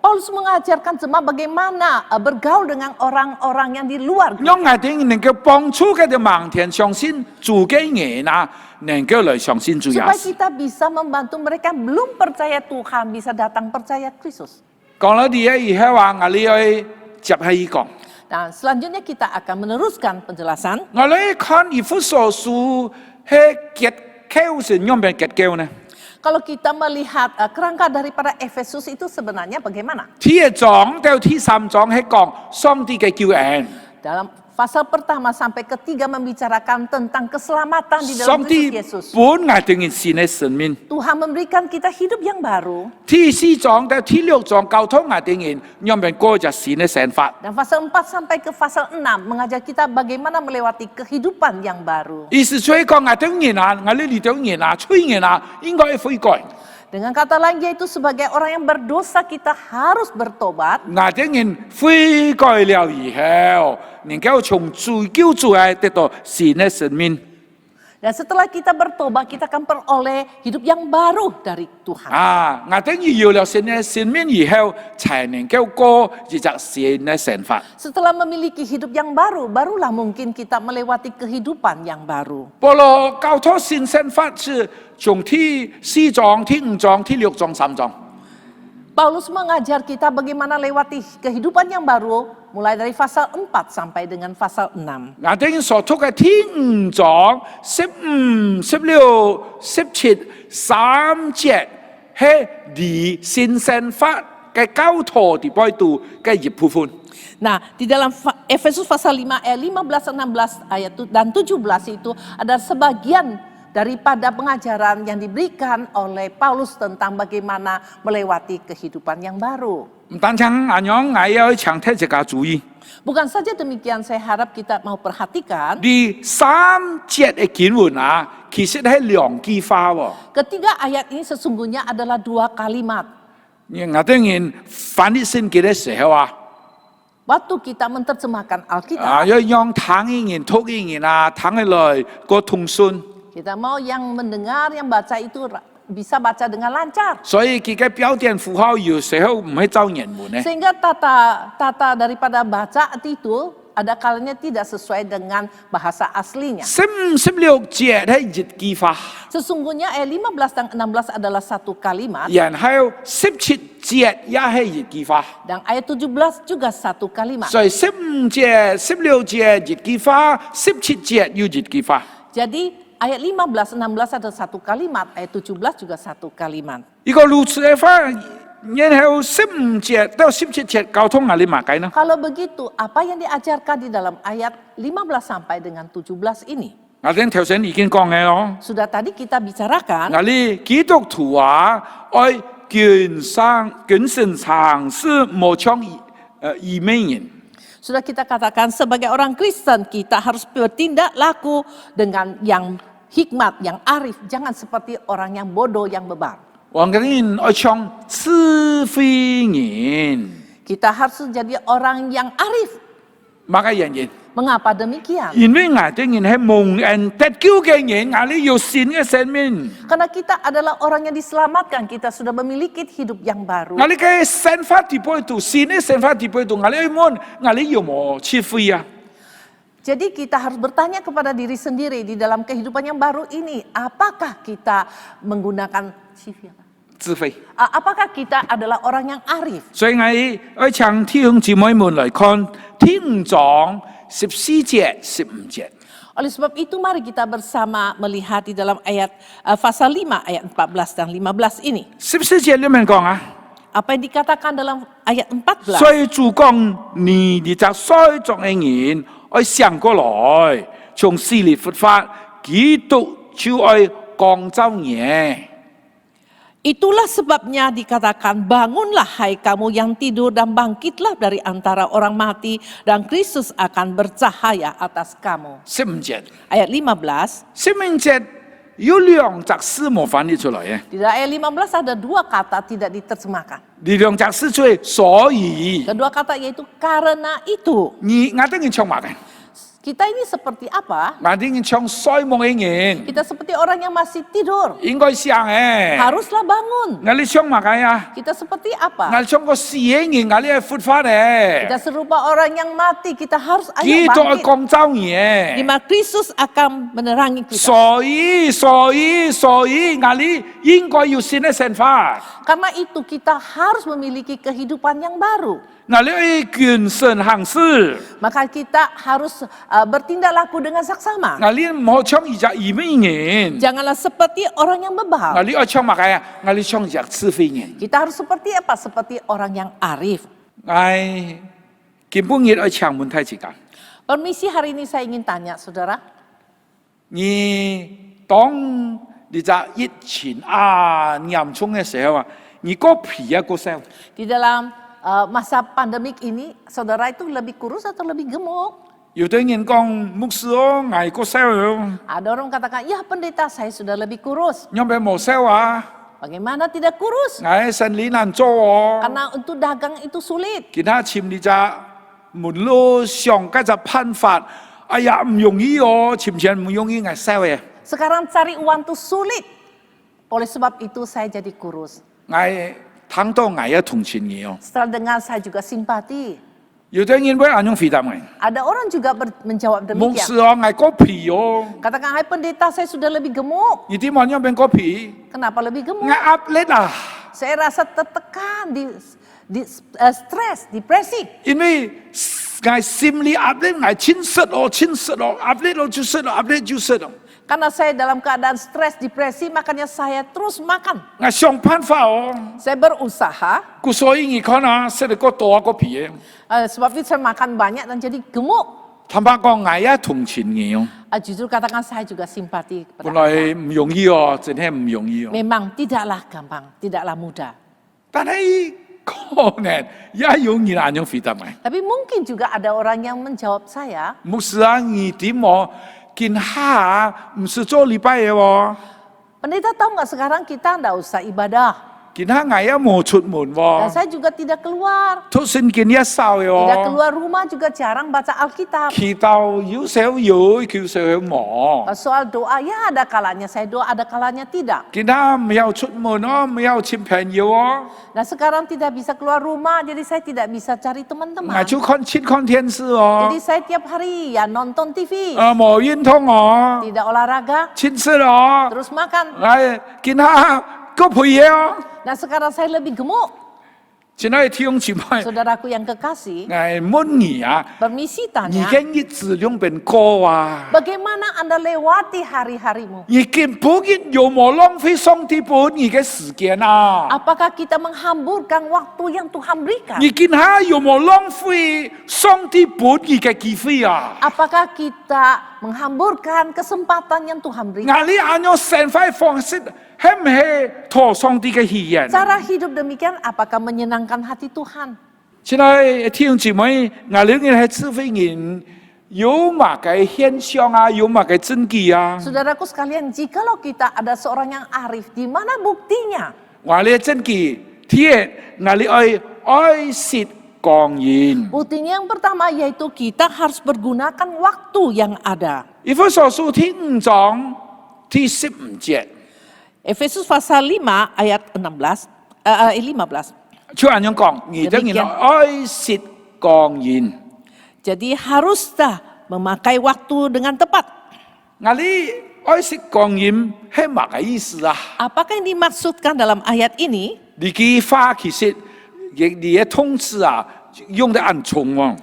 Paulus mengajarkan jemaat bagaimana bergaul dengan orang-orang yang di luar. 讓我哋能夠幫助佢哋盲田相信主嘅人啊，能夠來相信主耶 Supaya 穌。 kita bisa membantu mereka yang belum percaya Tuhan bisa datang percaya Kristus. 講咗啲嘢以後話，我哋去接起講。 Dan selanjutnya kita akan meneruskan penjelasan. 我哋看以弗所書係結構是兩邊結構呢？ Kalau kita melihat kerangka daripada Efesus itu sebenarnya bagaimana? 第1章到第3章係講上帝嘅救恩， Dalam Pasal pertama sampai ketiga membicarakan tentang keselamatan di dalam 上帝 Kristus Yesus. 本我哋嘅新嘅生命。 Tuhan memberikan kita hidup yang baru. 第4章到第6章交通我哋人，讓人過着新嘅生活。 Dan pasal 4 sampai ke pasal 6 mengajar kita bagaimana melewati kehidupan yang baru. 意思所以講我哋人啊，我哋呢度人啊，吹人啊，應該悔改。 Dengan kata lain yaitu sebagai orang yang berdosa kita harus bertobat. 我哋人悔改了以後，能夠從罪救出來，得到新嘅生命。 Dan setelah kita bertobat kita akan peroleh hidup yang baru dari Tuhan. 啊，我哋有了新嘅生命以後，才能夠過一隻新嘅生活。 Setelah memiliki hidup yang baru, barulah mungkin kita melewati kehidupan yang baru. 保羅交託新生活是從第4章、第5章、第6章、3章。 Paulus mengajar kita bagaimana lewati kehidupan yang baru mulai dari pasal 4 sampai dengan pasal 6. 我哋所讀嘅第5章15、16、17、3節係離新生活嘅交託地步度嘅一部分。 Nah, di dalam Efesus pasal 5 ayat 15, 16 ayat dan 17 itu ada sebagian daripada pengajaran yang diberikan oleh Paulus tentang bagaimana melewati kehidupan yang baru. 唔單止咁樣，我要強調一個注意。 Bukan saja demikian, saya harap kita mau perhatikan. 第3節嘅經文啊，其實係兩句話喎。 Ketiga ayat ini sesungguhnya adalah 2 kalimat. 我哋人翻譯聖經嘅時候啊， Waktu kita menerjemahkan 啊 Alkitab, 要讓聽嘅人、讀嘅人啊，聽起來個通順。 kita mau yang mendengar, yang baca itu bisa baca dengan lancar. 所以佢嘅標點符號有時候唔係照人文嘅。 Sehingga tata daripada baca itu ada kalanya tidak sesuai dengan bahasa aslinya. 15、16節係一句話， Sesungguhnya ayat 15 dan 16 adalah satu kalimat. 然後17節也係一句話。 Dan ayat 17 juga satu kalimat. 所以15節、16節一句話，17節又一句話。 Jadi ayat 15, 16 ada satu kalimat, ayat 17 juga satu kalimat. 如果如此嘅話，然後15節到17節交通哪裡馬解呢？ Kalau begitu, apa yang diajarkan di dalam ayat 15 sampai dengan 17 ini? 我哋頭先已經講嘅咯。 Sudah tadi kita bicarakan, 我哋基督徒啊，愛謹慎嘗試無搶以美人。 sudah kita katakan sebagai orang Kristen kita harus bertindak laku dengan yang hikmat, yang arif. Jangan seperti orang yang bodoh, yang bebal. 我哋人愛搶智慧人， Kita harus jadi orang yang arif. 乜嘅原因？ Mengapa demikian? 因為我哋人係蒙恩得救嘅人，我哋有新嘅生命， Karena kita adalah orang yang diselamatkan, kita sudah memiliki hidup yang baru. 我哋嘅生活地步度，新嘅生活地步度，我哋問我哋有冇智慧啊？ Jadi kita harus bertanya kepada diri sendiri di dalam kehidupan yang baru ini, apakah kita menggunakan CV apa? 智慧。 Apakah kita adalah orang yang arif? 所以我哋請弟兄姊妹們嚟看第5章14節、15節。 Oleh sebab itu mari kita bersama melihat di dalam ayat pasal 5 ayat 14 dan 15 ini. 14節裏面講啊， Apa yang dikatakan dalam ayat 14? 所以主講你哋就衰作嘅人，愛想過來，從死裏復活，基督就愛光照你。 Itulah sebabnya dikatakan bangunlah hai kamu yang tidur dan bangkitlah dari antara orang mati dan Kristus akan bercahaya atas kamu. 15節， Ayat 15. 15節有兩隻字冇翻譯出來嘅， Di dalam ayat 15 ada dua kata tidak diterjemahkan. 呢兩隻字就係所以， Kedua kata yaitu karena itu. 我等於唱乜嘅？ Kita ini seperti apa? 我等於唱衰夢嘅人， Kita seperti orang yang masih tidur. 應該想嘅。 Haruslah bangun. 我哋唱乜嘅啊？ Kita seperti 我 apa? 哋唱個死嘅人，我哋係復活嘅， Kita serupa orang yang mati. Kita harus 基 ayo 督係 bangkit. 光照你嘅。 Di mana Kristus akan menerangi kita. 所以，我哋應該要新嘅生活， Karena itu kita harus memiliki kehidupan yang baru. 我哋謹慎行事， Maka kita harus bertindak laku dengan saksama. 我哋唔好唱一隻愚昧人， Janganlah seperti orang yang 我 bebal. 哋要唱乜嘅啊？我哋唱一隻智慧人。 Kita harus seperti apa? Seperti orang yang arif. 我根本要唱滿體之間， Permisi, hari ini saya ingin tanya, saudara. 你当你在疫情严重的时候啊，你个皮啊个瘦， Di dalam masa pandemik ini, saudara itu lebih kurus atau lebih gemuk? 有的人讲牧师哦，我个瘦哦， Ada orang katakan, ya pendeta saya sudah lebih kurus. 因为冇瘦啊， Bagaimana tidak kurus? 我生意难做哦。 Karena untuk dagang itu sulit. 其他簽你只門路上嗰只判法，哎呀唔容易哦，簽錢唔容易，我瘦嘅， Sekarang cari uang itu sulit. Oleh sebab itu saya jadi kurus. 我睇到我也同情你哦。 Setelah dengar saya juga simpati. 有啲人會咁樣回答我， Ada orang juga menjawab 牧 demikian. 師哦，我個皮哦， Katakan, hai pendeta saya sudah lebih gemuk. 你點樣樣變個皮？ Kenapa lebih 我 gemuk? 壓力啊！ Saya rasa tertekan, stres, depresi. 因為我心理壓力，我親實哦，壓力咯就實咯，壓力就實咯。 Karena saya dalam keadaan stres, depresi, makanya saya terus makan. 我想辦法哦， Saya berusaha, 故所以你看啊，食得個多個皮， sebab itu saya makan banyak dan jadi gemuk. 坦白講，我也同情你哦。 Jujur katakan saya juga simpati 本 kepada 來唔容易哦，真係唔容易哦。 Memang tidaklah gampang, tidaklah mudah. 但係可能也有人咁樣回答我。 Tapi mungkin juga ada orang yang menjawab saya, 牧師啊，你點哦？見下唔是做禮拜嘅喎， pendeta tahu nggak sekarang kita nggak usah ibadah. 見下我也冇出門 Dan 喎， saya juga tidak keluar. 讀聖經也少嘅 Tidak 喎， keluar rumah juga jarang baca Alkitab. 祈禱有時候有，有時候冇。 Soal doa, ya ada kalanya saya doa, ada kalanya tidak. 見下唔要出門哦，唔要親朋友哦， Nah sekarang tidak bisa keluar rumah, jadi saya tidak bisa cari 我 teman-teman. 就看電視哦 Jadi，saya tiap hari ya nonton TV, 冇運動哦， tidak olahraga, 親食哦， terus makan. 見下個配嘢哦， Nah sekarang saya lebih gemuk. 現在弟兄姊妹， Saudaraku yang kekasih, 我問你啊， permisi 你 tanya, 嘅日子兩邊過啊？ bagaimana Anda lewati hari-harimu? 你見不見有冇浪費上帝俾你嘅時間啊？ Apakah kita menghamburkan waktu yang Tuhan berikan? 你見下有冇浪費上帝俾你嘅機會啊？ Apakah kita menghamburkan kesempatan yang Tuhan berikan? 我哋按照生活方式係唔係討上帝嘅喜悅？ Cara hidup demikian apakah menyenangkan hati Tuhan? 現在弟兄姊妹，我哋係智慧人，有乜嘅現象啊？有乜嘅證據啊？ Saudaraku sekalian, jikalau kita ada seorang yang arif, di mana buktinya? 我哋證據，第一，我哋愛惜光陰。 Buktinya yang pertama yaitu kita harus pergunakan waktu yang ada. 以弗所書第5章第15節。 Efesus pasal 5 ayat 15. 就咁樣講，而等人愛惜光陰。 Jadi haruslah memakai waktu dengan tepat. 我哋愛惜光陰係乜嘅意思啊？ Apakah yang dimaksudkan dalam ayat ini? 呢句話其實你嘅通知啊，用得很重喎。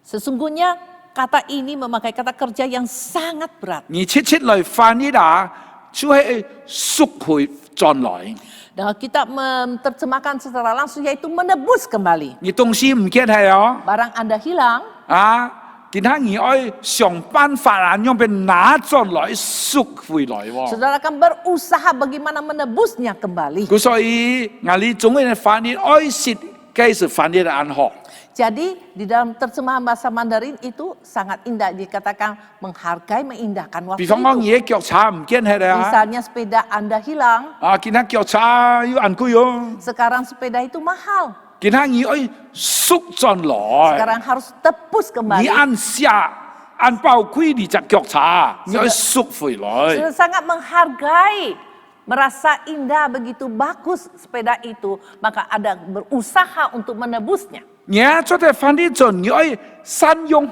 Sesungguhnya kata ini memakai kata kerja yang sangat berat. 你切切嚟翻譯啊，就係贖回轉來。 Dan kita menerjemahkan secara langsung yaitu menebus kembali. 你東西唔見係哦， Barang Anda hilang, 啊，其他你愛想辦法啊，用俾拿咗來贖回來喎。 saudara akan berusaha bagaimana menebusnya kembali. 所以我哋總係翻譯愛惜，繼續翻譯得很好。 Jadi di dalam terjemahan bahasa Mandarin itu sangat indah, dikatakan menghargai, meindahkan 比 waktu 方講， itu. 你嘅腳叉唔見係啊， Misalnya sepeda Anda hilang, 啊，其他腳叉要按貴哦， sekarang sepeda itu mahal. 其他你愛贖轉來， Sekarang harus tebus 你 kembali. 按下按寶貴你隻腳叉，你愛贖回來。 Sudah sangat menghargai, merasa indah begitu bagus sepeda itu, maka ada berusaha untuk menebusnya. 你做啲翻譯做，你愛善用，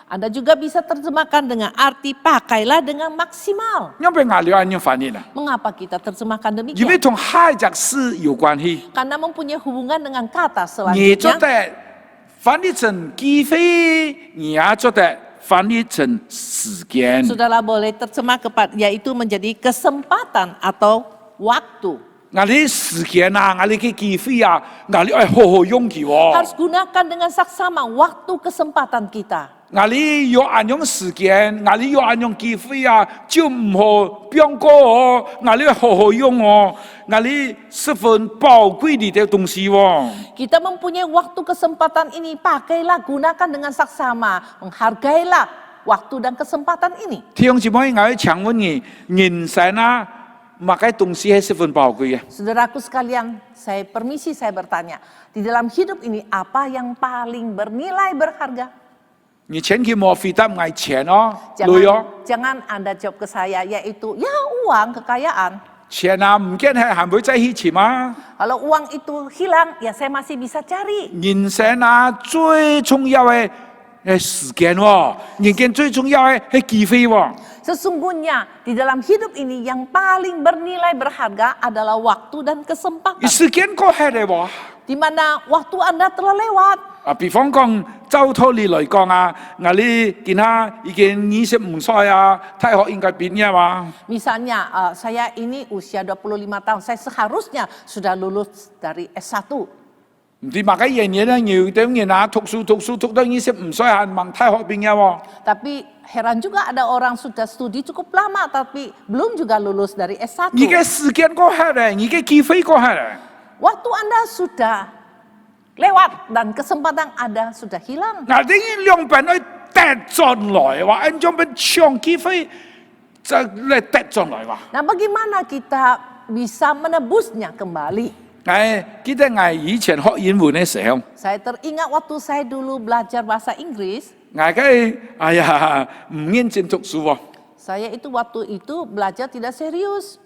Anda juga bisa terjemahkan dengan arti pakailah dengan maksimal. 因為我哋按樣翻譯啊， Mengapa kita terjemahkan 因為 demikian? 同下一件事有關係。 Karena mempunyai hubungan dengan kata 你做 selanjutnya. 得翻譯成機會，你也做得翻譯成時間。 Saudara boleh terjemah yaitu menjadi kesempatan atau waktu. ngali 时间啊，ngali ke 机会啊，ngali 好好用起哦。 Harus gunakan dengan saksama waktu kesempatan kita. ngali 有按用时间，ngali 有按用机会啊，就唔好变过哦，ngali 好好用哦，ngali 十分宝贵的东西哦。 Kita mempunyai waktu kesempatan ini, pakailah, gunakan dengan saksama, menghargailah waktu dan kesempatan ini. 弟兄姊妹，我请问你，人生啊，马个东西是十分宝贵啊。 Saudaraku sekalian, saya permisi saya bertanya, di dalam hidup ini apa yang paling bernilai berharga? 你钱去莫费得爱钱哦，累哦。 Jangan Anda jawab ke saya, yaitu ya uang, kekayaan. 钱啊，唔见係還會再起錢嘛？ Kalau uang itu hilang, ya saya masih bisa cari. 人生啊，最重要嘅係時間喎，人間最重要嘅係機會喎。 Sesungguhnya di dalam hidup ini yang paling bernilai berharga adalah waktu dan kesempatan. 時間過係嚟喎。 Di mana waktu Anda telah lewat. 啊，比方講，周托你嚟講啊，我哋見下已經25歲啊，大學應該畢業嘛。 Misalnya, saya ini usia 25 tahun, saya seharusnya sudah lulus dari S1. 唔知乜嘢嘢咧，要點嘢啊？讀書讀到25歲係問大學畢業喎。 Tapi heran juga ada orang sudah studi cukup lama, tapi belum juga lulus dari S1. 而家時間過係嚟，而家機會過係嚟。 Waktu Anda sudah lewat dan kesempatan Anda sudah hilang. 嗱，呢兩邊去跌進來話，按照本長機會就嚟跌進來話。 Nah, bagaimana kita bisa menebusnya kembali? 記得我以前學英文嘅時候， Saya teringat waktu saya dulu belajar bahasa Inggris, 哎呀唔認真讀書喎。 saya itu waktu itu belajar tidak serius.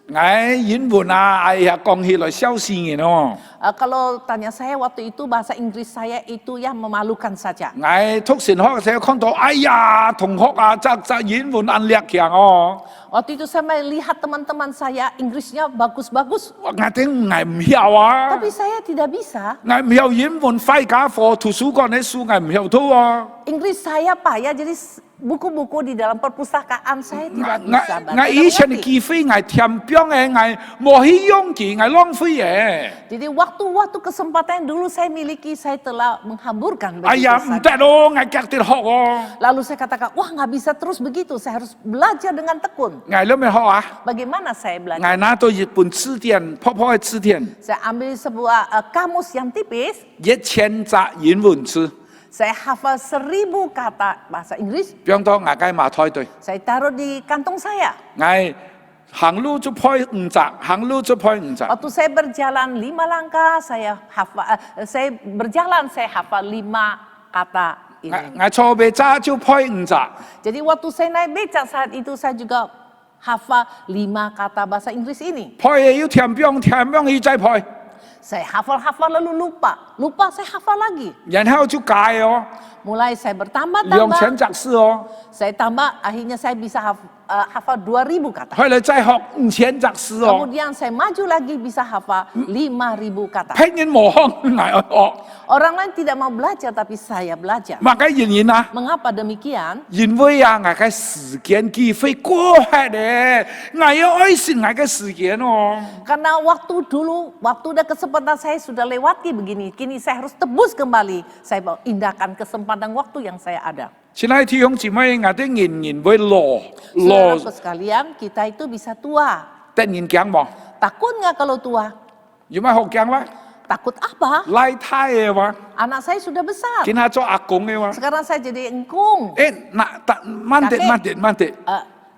英文啊，哎呀講起來笑死人哦。 Kalau tanya saya waktu itu bahasa Inggris saya itu ya memalukan saja. 讀神學嘅時候看到，哎呀同學啊，真英文壓力強哦。 Waktu itu saya melihat teman-teman saya Inggrisnya bagus-bagus, 我聽我唔曉啊， tapi saya tidak bisa. 我唔曉英文快家課圖書館嘅書我唔曉讀啊。 Inggris saya payah, jadi buku-buku di dalam perpustakaan saya tidak bisa baca 我 dan 以前嘅 mengerti. 機會我填表嘅，我冇去用佢，我浪費嘅。 Jadi waktu-waktu kesempatan yang dulu saya miliki, saya telah menghamburkan begitu 哎呀唔 saja. 得咯，我隔啲學哦。 Lalu saya katakan, wah nggak bisa terus begitu, saya harus belajar dengan tekun. 我諗咩學啊？ Bagaimana saya 我 belajar? 拿到一本字典，破破嘅字典， Saya ambil sebuah kamus yang tipis, 1000隻英文字， saya hafal 1000 kata bahasa Inggris, 變到我嘅馬台對， saya taruh di kantong saya. 我行路就破5隻，行路就破5隻。 Waktu saya berjalan 5 langkah, saya hafal 5 kata ini. 我坐被揸就破5隻， Jadi waktu saya naik beca saat itu saya juga hafal 5 kata bahasa Inggris ini. 破嘢要填表要再破， Saya hafal lalu lupa saya hafal lagi. 然後就改哦， Mulai saya bertambah 2000隻字哦， saya tambah, akhirnya saya bisa hafal 2000 kata. 後來再學5000隻字哦， Kemudian saya maju lagi bisa hafal 5000 kata. 拼音冇學我學， Orang lain tidak mau belajar tapi saya belajar. 乜嘅原因啊？ Mengapa demikian? 因為啊，我嘅時間機會過係咧，我要愛惜我嘅時間哦。 Karena waktu dan kesempatan saya sudah lewati begini. Kini saya harus tebus kembali. Saya mau indahkan kesempatan waktu yang saya ada. 親愛的弟兄姊妹，我哋人會老， Saudaraku sekalian, kita itu bisa tua. 突然間喎， Takut nggak kalau tua? 有咩學驚哇？ Takut apa? 拉太嘅哇， Anak saya sudah besar. 見下做阿公嘅哇。 Sekarang saya jadi engkung.慢啲。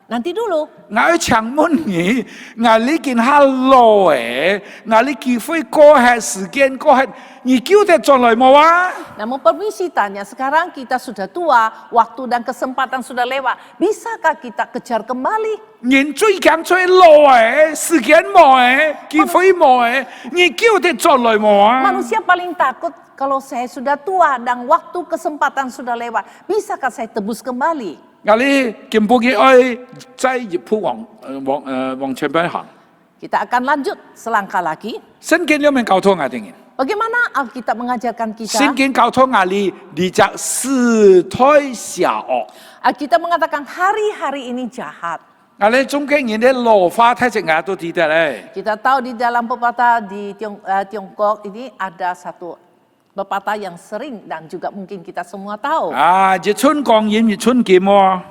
Nanti dulu. 我要請問你，我呢件下老嘅，我呢機會過係時間過係，你叫得進來冇啊？ Namun permisi tanya, sekarang kita sudah tua, waktu dan kesempatan sudah lewat. Bisakah kita kejar kembali? 人最驚最老嘅，時間冇嘅，機會冇嘅，你叫得進來冇啊？ Manusia paling takut kalau saya sudah tua dan waktu kesempatan sudah lewat. Bisakah saya tebus kembali? 我哋見步嘅愛在一步往前邊行。 Kita akan lanjut selangkah lagi. 聖經裏面教導我哋嘅， Bagaimana Alkitab mengajarkan kita? 聖經教導我哋你隻時代邪惡， Alkitab mengatakan hari-hari ini jahat. 我哋中間人的落花太隻眼都睇得咧。 Kita tahu di dalam pepatah di Tiongkok ini ada satu pepatah yang sering dan juga mungkin kita semua tahu. 啊，一寸光陰一寸金喎，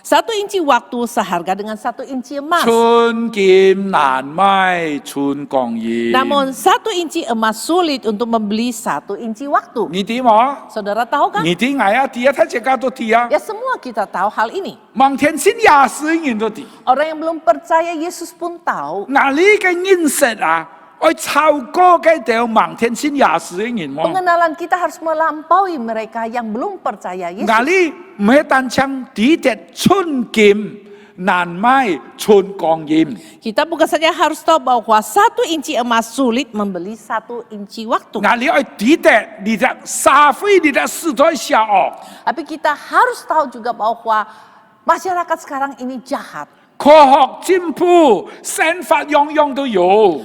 1 inci waktu seharga dengan 1 inci emas. 寸金難買寸光陰。 Namun 1 inci emas sulit untuk membeli 1 inci waktu. 你點啊？ Saudara tahu kan? 你點嗌啊？啲啊，太隻眼都啲啊！ Ya semua kita tahu hal ini. 望天先廿四人都啲， Orang yang belum percaya Yesus pun tahu. 嗱呢嘅認識啊，我超過嘅條望天先廿四人喎。 Pengenalan kita harus melampaui mereka yang belum percaya 嗱 Yesus. 呢唔係單槍啲隻寸金難買寸光陰。 Kita bukan saja harus tahu bahwa 1 inci emas sulit membeli 1 inci waktu. 嗱你愛啲隻，你隻沙飛，你隻時代下哦。 Tapi kita harus tahu juga bahwa masyarakat sekarang ini jahat. 科學進步，生法樣樣都有。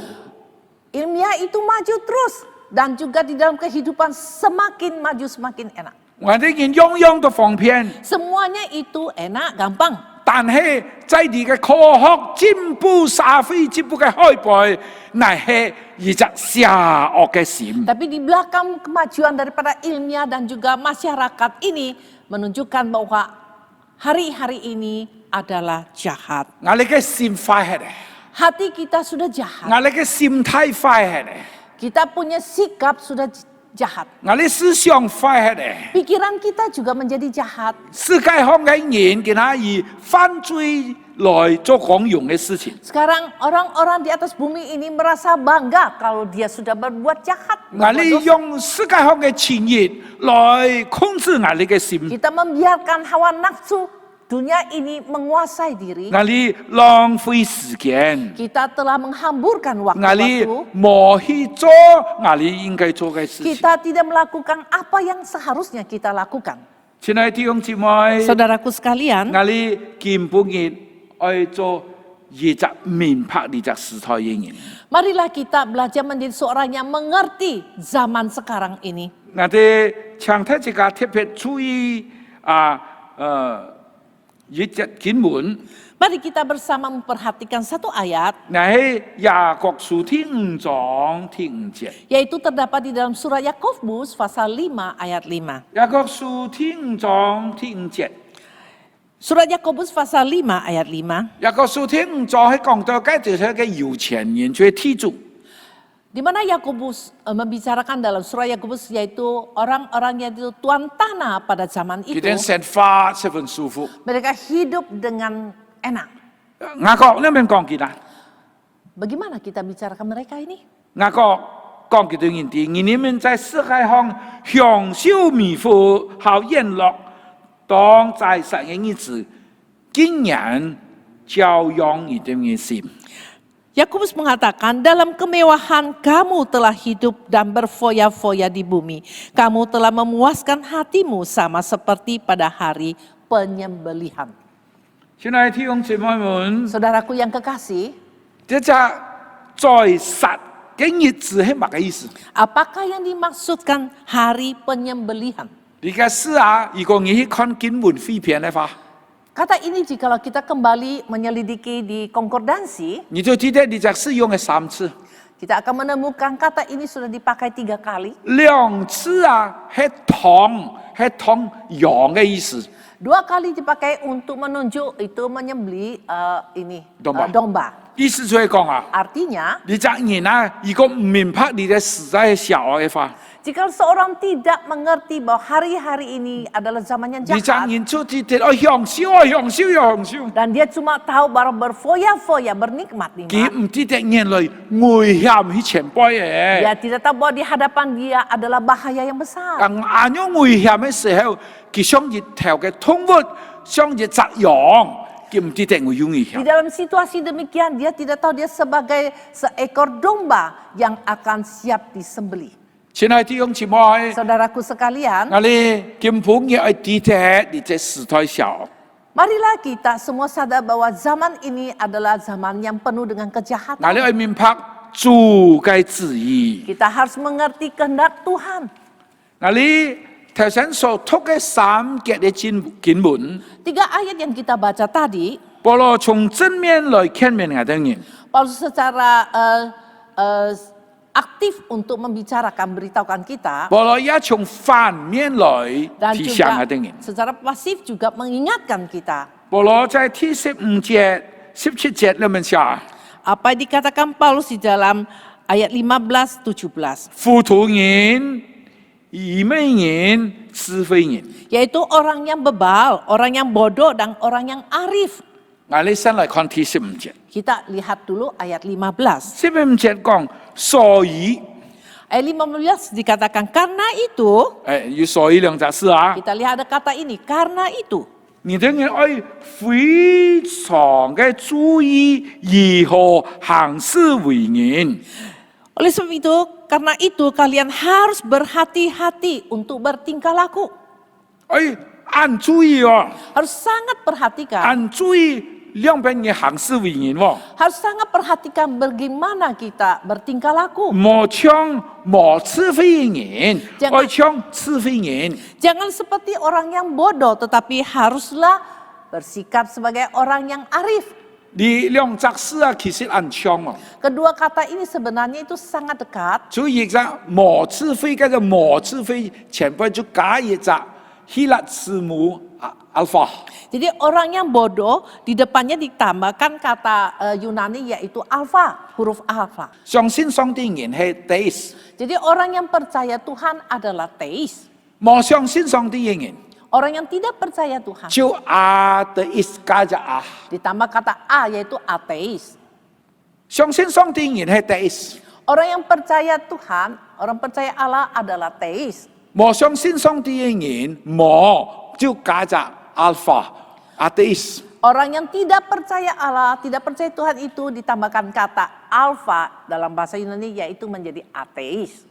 Ilmiah itu maju terus. Dan juga di dalam kehidupan semakin maju semakin enak. 我哋見樣樣都方便， Semuanya itu enak, gampang. 但係在你嘅科學進步、社會進步嘅開背，乃係一隻邪惡嘅心。 Tapi di belakang kemajuan daripada ilmiah dan juga masyarakat ini menunjukkan bahwa hari-hari ini adalah jahat. 我哋嘅心壞嘅， Hati kita sudah jahat. 我哋嘅心態壞嘅， Kita punya sikap sudah jahat. 我哋思想壞嘅。 Pikiran kita juga menjadi jahat. 世界上嘅人，佢係以犯罪來做公用嘅事情。 Sekarang orang-orang di atas bumi ini merasa bangga kalau dia sudah berbuat jahat. 我哋 berbuat dosa. 用世界上嘅情欲來控制我哋嘅心， Kita membiarkan hawa nafsu dunia ini menguasai diri. 我哋浪費時間， Kita telah menghamburkan 我哋 waktu-waktu. 冇去做我哋應該做嘅事情。 Kita tidak melakukan apa yang seharusnya kita lakukan. 親愛的弟兄姊妹， Saudaraku sekalian, 我哋根本嘅愛做一隻明白呢隻時代嘅人。 marilah kita belajar menjadi seorang yang mengerti zaman sekarang ini. 我哋長睇一個特別注意一隻經文。 Mari kita bersama memperhatikan satu ayat, 乃係雅各書第5章第5節。 yaitu terdapat di dalam surah Yakobus pasal 5 ayat 5. 雅各書第5章第5節。 Surat Yakobus pasal 5 ayat 5, 雅各書第5章係講到嘅就是一個有錢人最天主。 di mana Yakobus membicarakan dalam surah Yakobus yaitu orang-orang yang itu tuan tanah pada zaman 佢 itu. 哋生活十分舒服。 Mereka hidup dengan enak. 雅各呢邊講佢啦， Bagaimana kita bicarakan mereka ini? 雅各講佢對人哋，你們在世界上享受美福、好宴樂，當在神嘅日子，竟然教養你哋嘅心。 Yakobus mengatakan, dalam kemewahan kamu telah hidup dan berfoya-foya di bumi. Kamu telah memuaskan hatimu sama seperti pada hari penyembelihan. 親愛的弟兄姊妹們， Saudaraku yang kekasih, 這隻在實嘅日子係乜嘅意思？ apakah yang dimaksudkan hari penyembelihan? 你嘅事啊，如果你去看經文廢片嘅話， Kata ini jikalau kita kembali menyelidiki di konkordansi, 你就記得你隻事用嘅3次， kita akan menemukan kata ini sudah dipakai 3 kali. 2次啊係同羊嘅意思， 2 kali dipakai untuk menunjuk itu menyembeli domba. 意思就係講啊， Artinya, 你隻人啊，如果唔明白你嘅時代係邪惡嘅話， jika seorang tidak mengerti bahwa hari-hari ini adalah zaman yang 你隻 jahat, 人就記得哦享受啊享受啊享受， dan dia cuma tahu baru berfoya-foya, bernikmat-nikmat. 佢唔知得人類危險去前輩嘅。 Dia tidak tahu bahwa di hadapan dia adalah bahaya yang besar. 眼有危險嘅時候，佢想熱頭嘅動物，想熱隻羊，佢唔知得會有危 Di 險。 dalam situasi demikian, dia tidak tahu dia sebagai seekor domba yang akan siap disembelih. 親愛的弟兄姊妹， Saudaraku sekalian, 我哋根本嘅愛記得你這時代邪惡。 marilah kita semua sadar bahwa zaman ini adalah zaman yang penuh dengan 我哋 kejahatan. 愛明白主嘅旨意。 Kita harus mengerti kehendak Tuhan. 我哋頭先所讀嘅3節嘅經文， 3 ayat yang kita baca tadi, 保罗从正面来劝勉我哋人， Paulus secara aktif untuk membicarakan, beritahukan kita, 保罗也从反面来 dan 提醒 juga 我哋人。 secara pasif juga mengingatkan kita. 保罗在第15节、17节里面写， Apa yang dikatakan Paulus di dalam ayat 15-17, 糊涂人、愚昧人、智慧人。 yaitu orang yang bebal, orang yang bodoh, dan orang yang arif. 我哋先嚟看第15節。 Kita lihat dulu ayat 15. 15節講，所以， Ayat 15 dikatakan, karena itu, 有所以兩隻字啊， kita lihat ada kata ini, karena itu. 你哋人要非常嘅注意如何行事為人。 Oleh sebab itu, karena itu kalian harus berhati-hati untuk bertingkah laku. 要按注意哦， Harus sangat perhatikan. 按注意兩邊嘅行事為人喎， Harus sangat perhatikan bagaimana kita bertingkah laku. 莫像無智慧嘅人， Jangan- 要像智慧人。 Jangan seperti orang yang bodoh, tetapi haruslah bersikap sebagai orang yang arif. 你兩隻字啊，其實很像哦。 Kedua kata ini sebenarnya itu sangat dekat. 注意一隻無智慧，跟住無智慧前邊就加一隻希臘字母alpha。 Jadi orang yang bodoh di depannya ditambahkan kata Yunani yaitu alfa, huruf alfa. 相信上帝人係 deist， Jadi orang yang percaya Tuhan adalah teis. 冇相信上帝嘅人 Orang yang tidak percaya Tuhan 就 atheist 加隻啊。 ditambah kata A yaitu ateis. 相信上帝人係 deist， Orang yang percaya Tuhan, orang percaya Allah adalah teis. 冇相信上帝嘅人冇就加隻 alpha atheist。 Orang yang tidak percaya Allah, tidak percaya Tuhan itu ditambahkan kata alfa dalam bahasa Yunani yaitu menjadi ateis.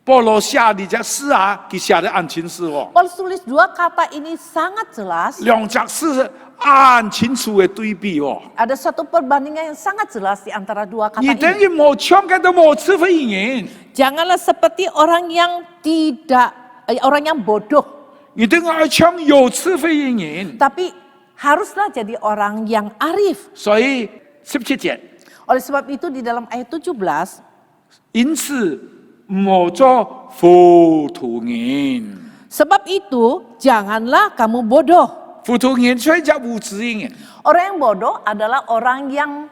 保羅寫呢隻詩啊，佢寫得很清楚喎， Paulus tulis dua kata ini sangat jelas. 兩隻詩很清楚嘅對比喎。 Ada satu perbandingan yang sangat jelas di antara dua kata 你等 ini. 於冇唱嘅都冇智慧嘅人， Janganlah seperti orang yang orang yang bodoh, 你等於要唱有智慧嘅人。 tapi haruslah jadi orang yang arif. 所以17節， Oleh sebab itu di dalam ayat 17, 因此莫做糊塗人。 sebab itu janganlah kamu bodoh. 糊塗人所以叫無知人。 Orang yang bodoh adalah orang yang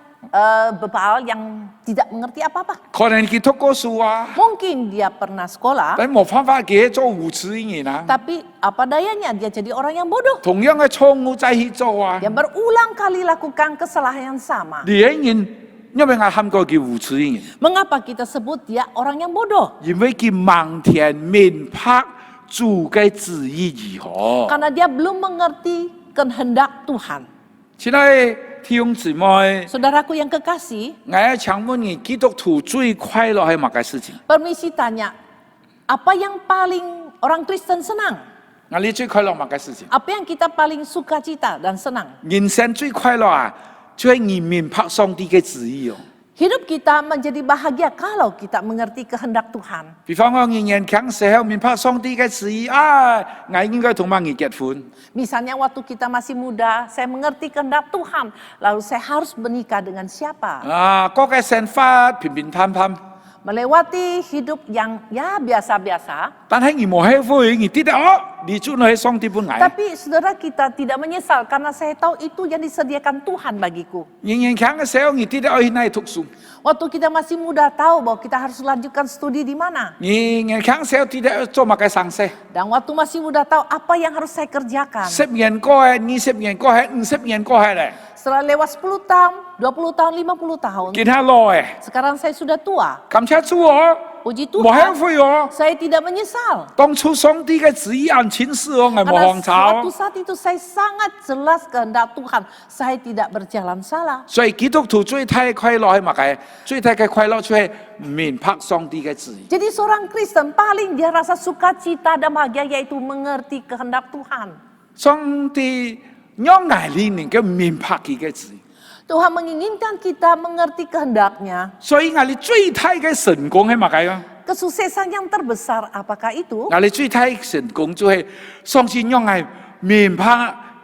bebal, yang tidak mengerti apa-apa. 可能佢讀過書啊， Mungkin dia pernah sekolah, 但冇辦法嘅做無知人啊。 tapi apa dayanya dia jadi orang yang bodoh. 同樣嘅錯誤再去做啊。 Yang berulang kali lakukan kesalahan yang sama. 呢啲人因為我喊過叫無知人， Mengapa kita sebut dia orang yang bodoh? 因為佢盲填明白主嘅旨意如何。 Karena dia belum mengerti kehendak Tuhan. 親愛弟兄姊妹， Saudaraku yang kekasih, 我要請問你，基督徒最快樂係乜嘅事情？ permisi tanya, apa yang paling orang Kristen senang? 我哋最快樂乜嘅事情？ Apa yang kita paling sukacita dan senang? 人生最快樂啊，就係你明白上帝嘅旨意哦。 Hidup kita menjadi bahagia kalau kita mengerti kehendak Tuhan. 比方講，人人強時候明白上帝嘅旨意啊，我應該同乜嘢結婚？ Misalnya waktu kita masih muda, saya mengerti kehendak Tuhan, lalu saya harus menikah dengan siapa? 啊，個嘅生活平平淡淡， Melewati hidup yang ya biasa-biasa. 但係你冇後悔，你知道哦，你做係上帝本來。 Tapi saudara kita tidak menyesal karena saya tahu itu yang disediakan Tuhan bagiku. 人人強嘅時候，你知道去哪裡讀書？ Waktu kita masih muda tahu bahwa kita harus lanjutkan studi di mana. 人人強嘅時候，知道做乜嘅生死？ Dan waktu masih muda tahu apa yang harus saya kerjakan. 10年過去，20年過去，50年過去咧， Setelah lewat 10 tahun, 20 tahun, 50 tahun. 見下老誒， Sekarang saya sudah tua. 感謝主哦， Puji 冇後 Tuhan, 悔哦。 saya tidak menyesal. 當初上帝嘅旨意很清楚哦，我冇 Karena 放炒 suatu。saat itu saya sangat jelas kehendak Tuhan. Saya tidak berjalan salah. 所以基督徒最大嘅快樂係乜嘅？最大嘅快樂就係明白上帝嘅旨意。 Jadi seorang Kristen paling dia rasa sukacita dan bahagia yaitu mengerti kehendak Tuhan. 上帝讓我哋能夠明白佢嘅旨意， Tuhan menginginkan kita mengerti kehendaknya. 所以我哋最大嘅成功係乜嘅啊？ Kesuksesan yang terbesar apakah itu? 我哋最大嘅成功就係上帝讓我哋明白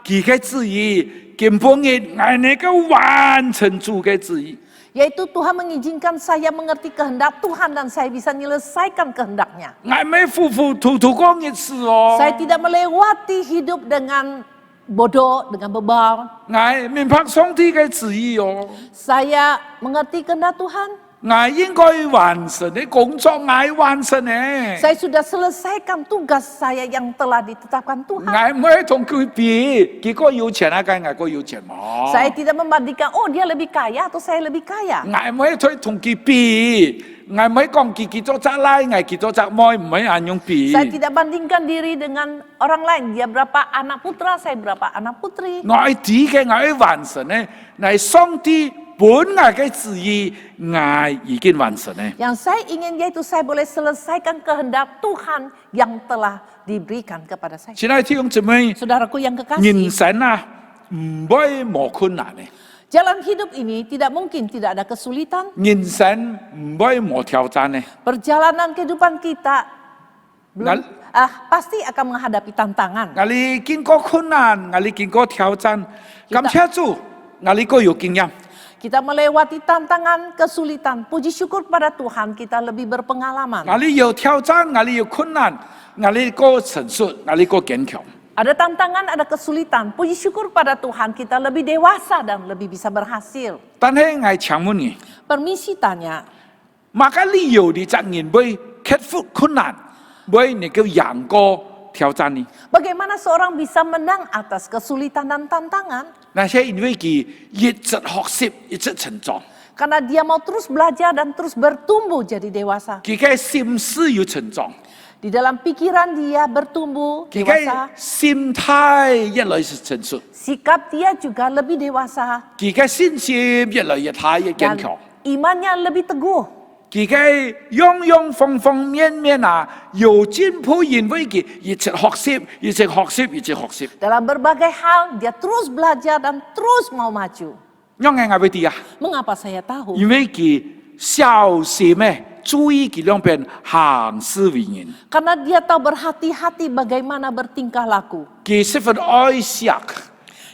佢嘅旨意，根本嘅我能夠完成主嘅旨意。 Yaitu Tuhan mengizinkan saya mengerti kehendak Tuhan dan saya bisa menyelesaikan kehendaknya. 我咪糊糊塗塗講嘅事哦。 Saya tidak melewati hidup dengan bodoh, dengan bebal. 我明白上帝嘅旨意哦。 Saya mengerti kehendak Tuhan. 我應該完成嘅工作，我完成嘅。 Saya sudah selesaikan tugas saya yang telah ditetapkan Tuhan. 我唔係同佢比，結果有錢啊，我個有錢冇。 Saya tidak membandingkan, oh dia lebih kaya atau saya lebih kaya. 我唔係同佢比，我唔係講佢做責賴，我做責妹，唔係按樣比。 Saya tidak bandingkan diri dengan orang lain. Dia berapa anak putra, saya berapa anak putri. 我係知嘅，我係完成嘅，係上帝本我嘅旨意，我已經完成嘅。 Yang saya ingin yaitu saya boleh selesaikan kehendak Tuhan yang telah diberikan kepada saya. 親愛的弟兄姊妹， Saudaraku yang 人 kekasih, 生啊，唔會冇困難嘅， jalan hidup ini tidak mungkin tidak ada kesulitan. 人生唔會冇挑戰嘅。 Perjalanan kehidupan kita belum, Ngal- pasti akan menghadapi tantangan. 我哋經過困難，我哋經過挑戰，感謝主，我哋個有經驗。 Kita melewati tantangan, kesulitan. Puji syukur kepada Tuhan kita lebih berpengalaman. 我哋有挑戰，我哋有困難，我哋個成熟，我哋個堅強。 Ada tantangan, ada kesulitan. Puji syukur kepada Tuhan kita lebih dewasa dan lebih bisa berhasil. 但係我請問你， Permisi tanya, 乜嘅理由你責任會克服困難，會能夠贏過挑戰呢？ bagaimana seorang bisa menang atas kesulitan dan tantangan? 那係因為佢一直學習，一直成長， Karena dia mau terus belajar dan terus bertumbuh jadi dewasa. 佢嘅心思要成長， Di dalam pikiran dia bertumbuh 佢 dewasa. 嘅心態越來越成熟， Sikap dia juga lebih dewasa. 佢嘅信心越來越大越堅 Dan 強。 imannya lebih teguh. 佢嘅樣方方面面啊，有進步，因為佢一直學習，一直學習，一直學習。 Dalam berbagai hal dia terus belajar dan terus mau maju. 因為我會啲啊， Mengapa saya tahu? 因為佢小心嘅注意佢兩邊行事為人， Karena dia tahu berhati-hati bagaimana bertingkah laku. 佢十分愛惜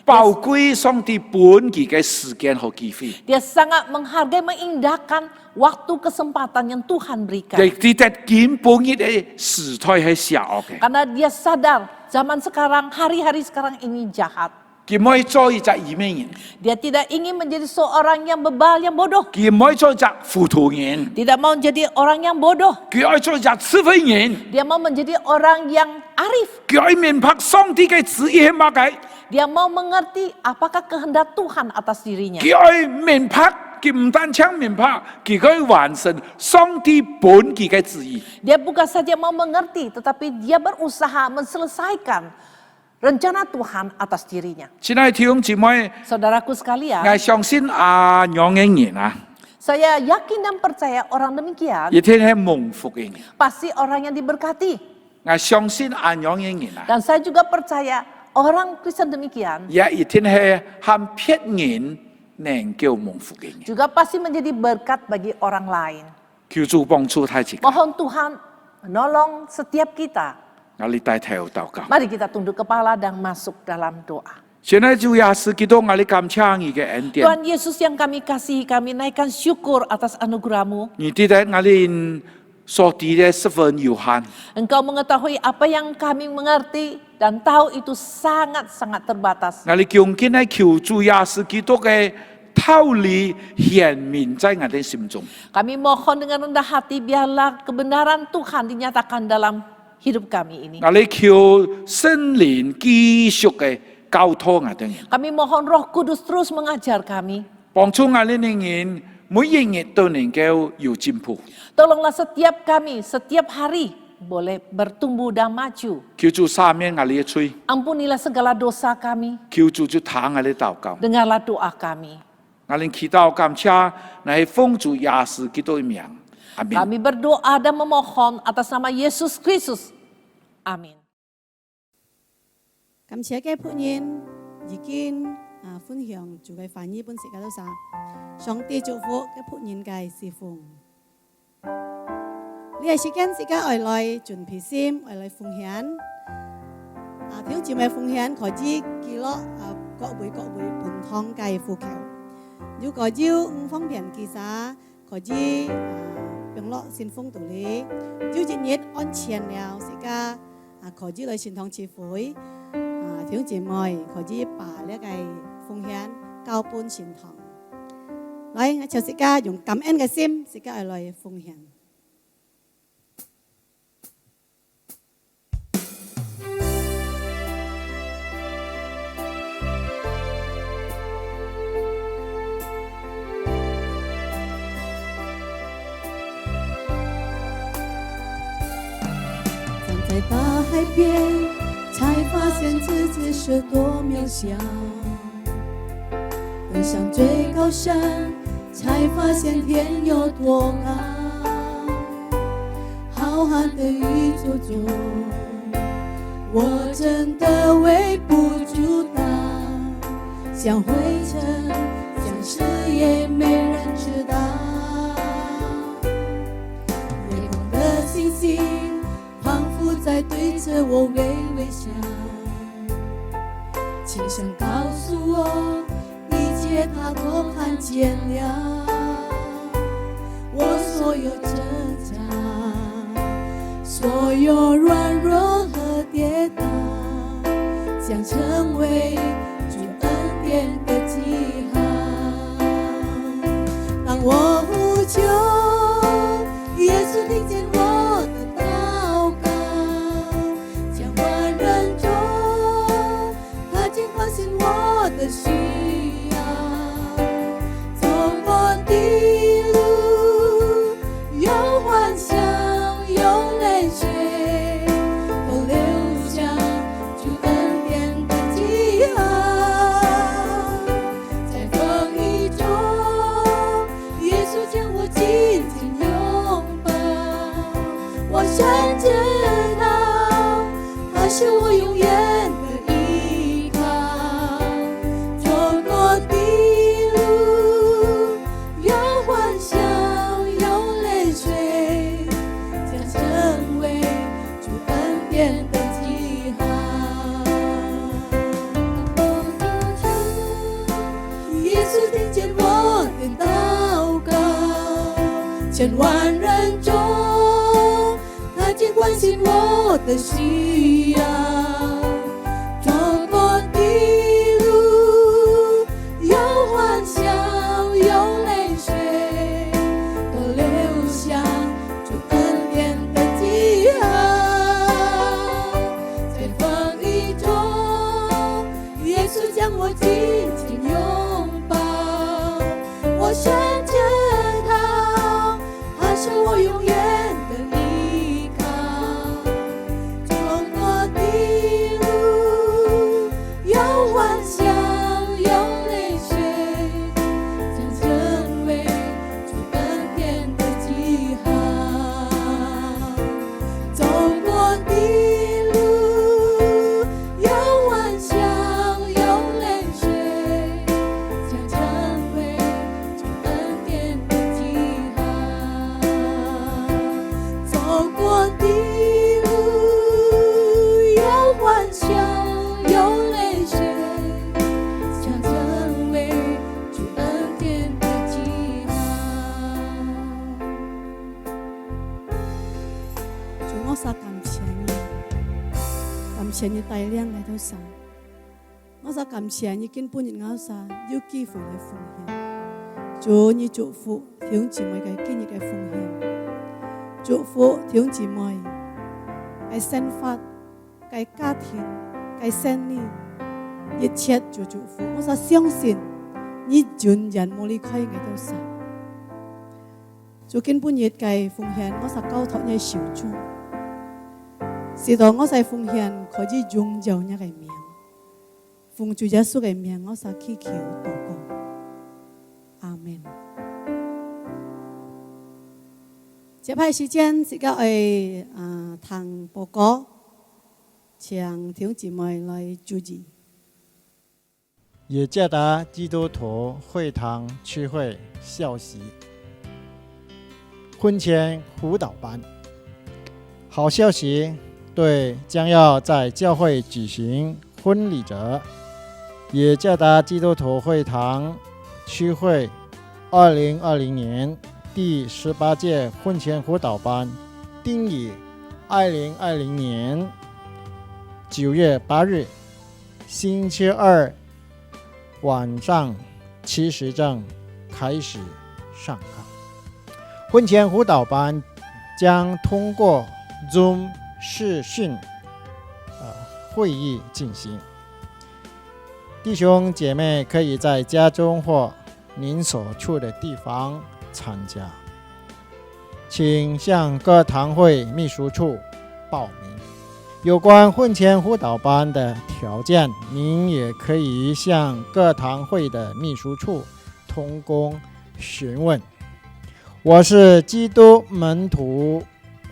寶貴上帝本佢嘅時間和機會。 Dia sangat menghargai, mengindahkan waktu kesempatan yang Tuhan berikan. 佢哋根本嘅時代係邪惡嘅， Karena dia sadar zaman sekarang, hari-hari sekarang ini jahat. 佢唔可以做一隻愚昧人， Dia tidak ingin menjadi seorang yang bebal, yang bodoh. 佢唔可以做一隻糊塗人， Tidak mau menjadi orang yang bodoh. 佢愛做一隻智慧人， Dia mau menjadi orang yang arif. 佢愛明白上帝嘅旨意係乜嘅。 Dia mau mengerti apakah kehendak Tuhan atas dirinya. 佢愛明白，佢唔單止明白，佢可以完成上帝本佢嘅旨意。 Dia bukan saja mau mengerti, tetapi dia berusaha menyelesaikan rencana Tuhan atas dirinya. 親愛的弟兄姊妹， Saudaraku sekalian, 我相信阿楊嘅人啊， saya yakin dan percaya orang demikian 一定係蒙福嘅人。 pasti orang yang diberkati. 我相信阿楊嘅人啊， Dan saya juga percaya orang Kristen demikian 也一定係含別人能夠蒙福嘅人。 juga pasti menjadi berkat bagi orang lain. 求主幫助他自己， Mohon Tuhan menolong setiap kita. 我哋帶頭禱告。 Mari kita tunduk kepala dan masuk dalam doa. 現在主耶穌基督，我哋感謝你嘅恩典。 Tuhan Yesus yang kami kasihi, kami naikkan syukur atas anugerah-Mu. 你哋喺我哋所知嘅十分有限， Engkau mengetahui apa yang kami mengerti dan tahu itu sangat-sangat terbatas. 我哋恭敬喺求主耶穌基督嘅道理顯明在我哋心中。 Kami mohon dengan rendah hati biarlah kebenaran Tuhan dinyatakan dalam hidup kami ini. 我哋求聖靈繼續嘅教導我哋人， Kami mohon Roh Kudus terus mengajar kami. 幫助我哋人每一日都能夠有進步。 Tolonglah setiap kami, setiap hari boleh bertumbuh dan maju. 求主赦免我哋嘅罪， Ampunilah segala dosa kami. 求主就聽我哋禱告。 Dengarlah doa kami. 我哋祈禱感謝，乃係奉主耶穌基督嘅名，阿門。 Kami berdoa dan memohon atas nama Yesus Kristus. Amin. 感謝嘅僕人已經分享主嘅翻譯本時間都晒，上帝祝福嘅僕人嘅侍奉。呢個時間我來準備心，我來奉獻。弟兄姊妹奉獻可以記錄各位本堂嘅呼求。如果要唔方便其實可以並落先鋒度咧，要日日安全了，時間可以來先堂聚會，弟兄姊妹可以把呢個奉獻交搬先堂。來，我就時間用感恩嘅心，時間來奉獻。在大海边，才发现自己是多渺小；登上最高山，才发现天有多高。浩瀚的宇宙中，我真的微不足道，像灰尘，像事也没人知道。夜空的星星仿佛在对着我微微笑，轻声告诉我，一切他都看见了。我所有挣扎，所有软弱和跌倒，将成为主恩典的记号。当我呼求，耶稣听见我的祷告，将万人中，他竟关心我的需要。走过的路，有欢笑，有泪水，都流向主恩典的记号。在风雨中，耶稣将我紧紧拥抱，我深知道他是我永远的依靠。走过的路，有欢笑，有泪水，将成为主恩典的记号。耶稣听见我的祷告，千万人中，他竟关心我的需要。走过的路，有欢笑，有泪水，都流向主恩典的记号。在风雨中，耶稣将我紧紧拥抱，我深知道他是我永远的依靠。走过的路，有欢笑，有泪水，将成为主恩典的记号。走过的路，有欢笑，有泪水，将成为主恩典的记号。走过的路，有欢笑，有泪水，将成为主恩典的记号。主，我實感謝你，感謝你帶領嚟到神。我實感謝你根本日我神要機會嚟奉獻。主，你祝福弟兄姊妹嘅今日嘅奉獻，祝福弟兄姊妹嘅生活、嘅家庭、嘅生意，一切就祝福。我實相信你盡人冇離開嚟到神。主，根本日嘅奉獻，我實交託你手中。是到我在奉獻可以榮耀你嘅名，奉主耶穌嘅名，我實祈求禱告，阿門。接下來時間，自己會聽報告，請弟兄姊妹來注意。雅加達基督徒會堂區會消息：婚前輔導班。好消息，对将要在教会举行婚礼者，雅加达基督徒会堂区会2020年第18届婚前辅导班定于2020年9月8日星期二晚上7时正开始上课。婚前辅导班将通过 Zoom 视讯会议进行。弟兄姐妹可以在家中或您所处的地方参加，请向各堂会秘书处报名。有关婚前辅导班的条件，您也可以向各堂会的秘书处同工询问。我是基督门徒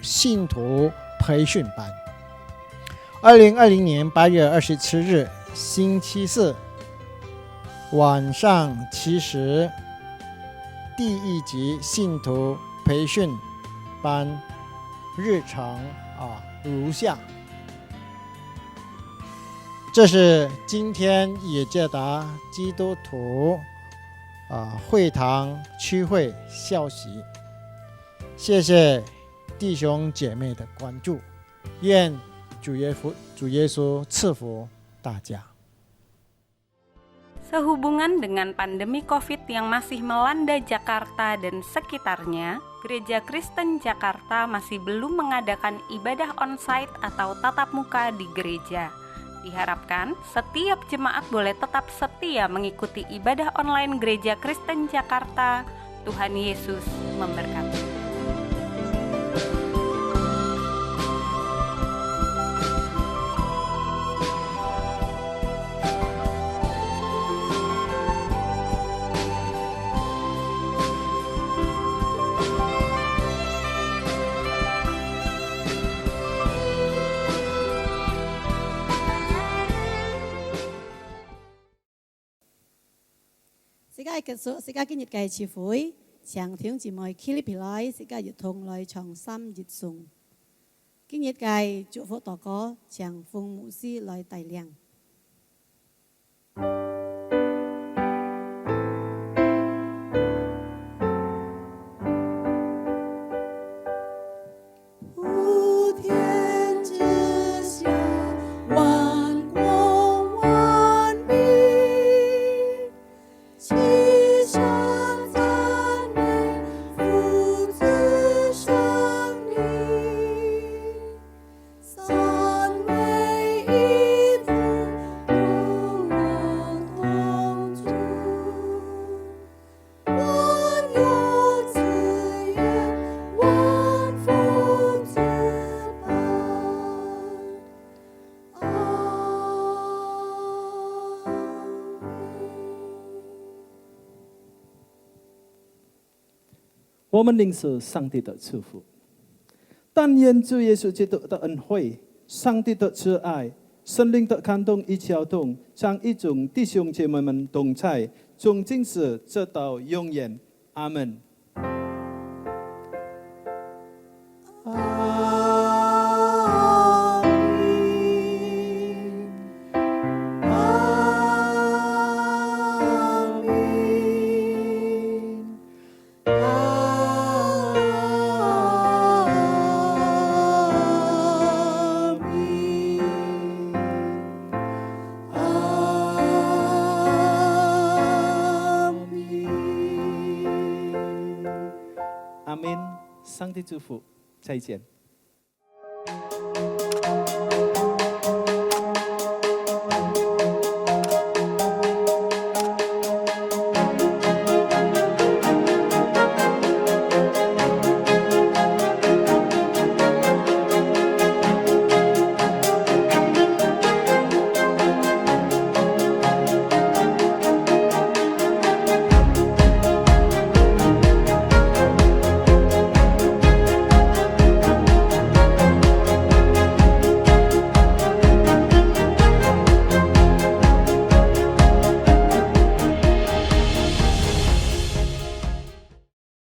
信徒培训班，2020年8月27日星期四晚上7时，第1级信徒培训班日程如下。这是今天雅加达基督徒会堂区会消息。谢谢弟兄姐妹的关注，愿主耶稣赐福大家。Sehubungan dengan pandemi COVID yang masih melanda Jakarta dan sekitarnya, Gereja Kristen Jakarta masih belum mengadakan ibadah onsite atau tatap muka di gereja. Diharapkan setiap jemaat boleh tetap setia mengikuti ibadah online Gereja Kristen Jakarta. Tuhan Yesus memberkati. Sĩ ca kinh nhật ngày chiều phối chẳng thiếu chỉ mời khi lý lái sĩ ca dịch thùng lời chồng xăm dịch sùng kinh nhật ngày chủ phổ tỏ có chẳng phùng mũ si lời tài liang.我们领受上帝的祝福，但愿主耶稣基督的恩惠、上帝的慈爱、圣灵的感动与交通，将一众弟兄姐妹们同在，从今时直到永远。阿门。阿门，上帝祝福，再见。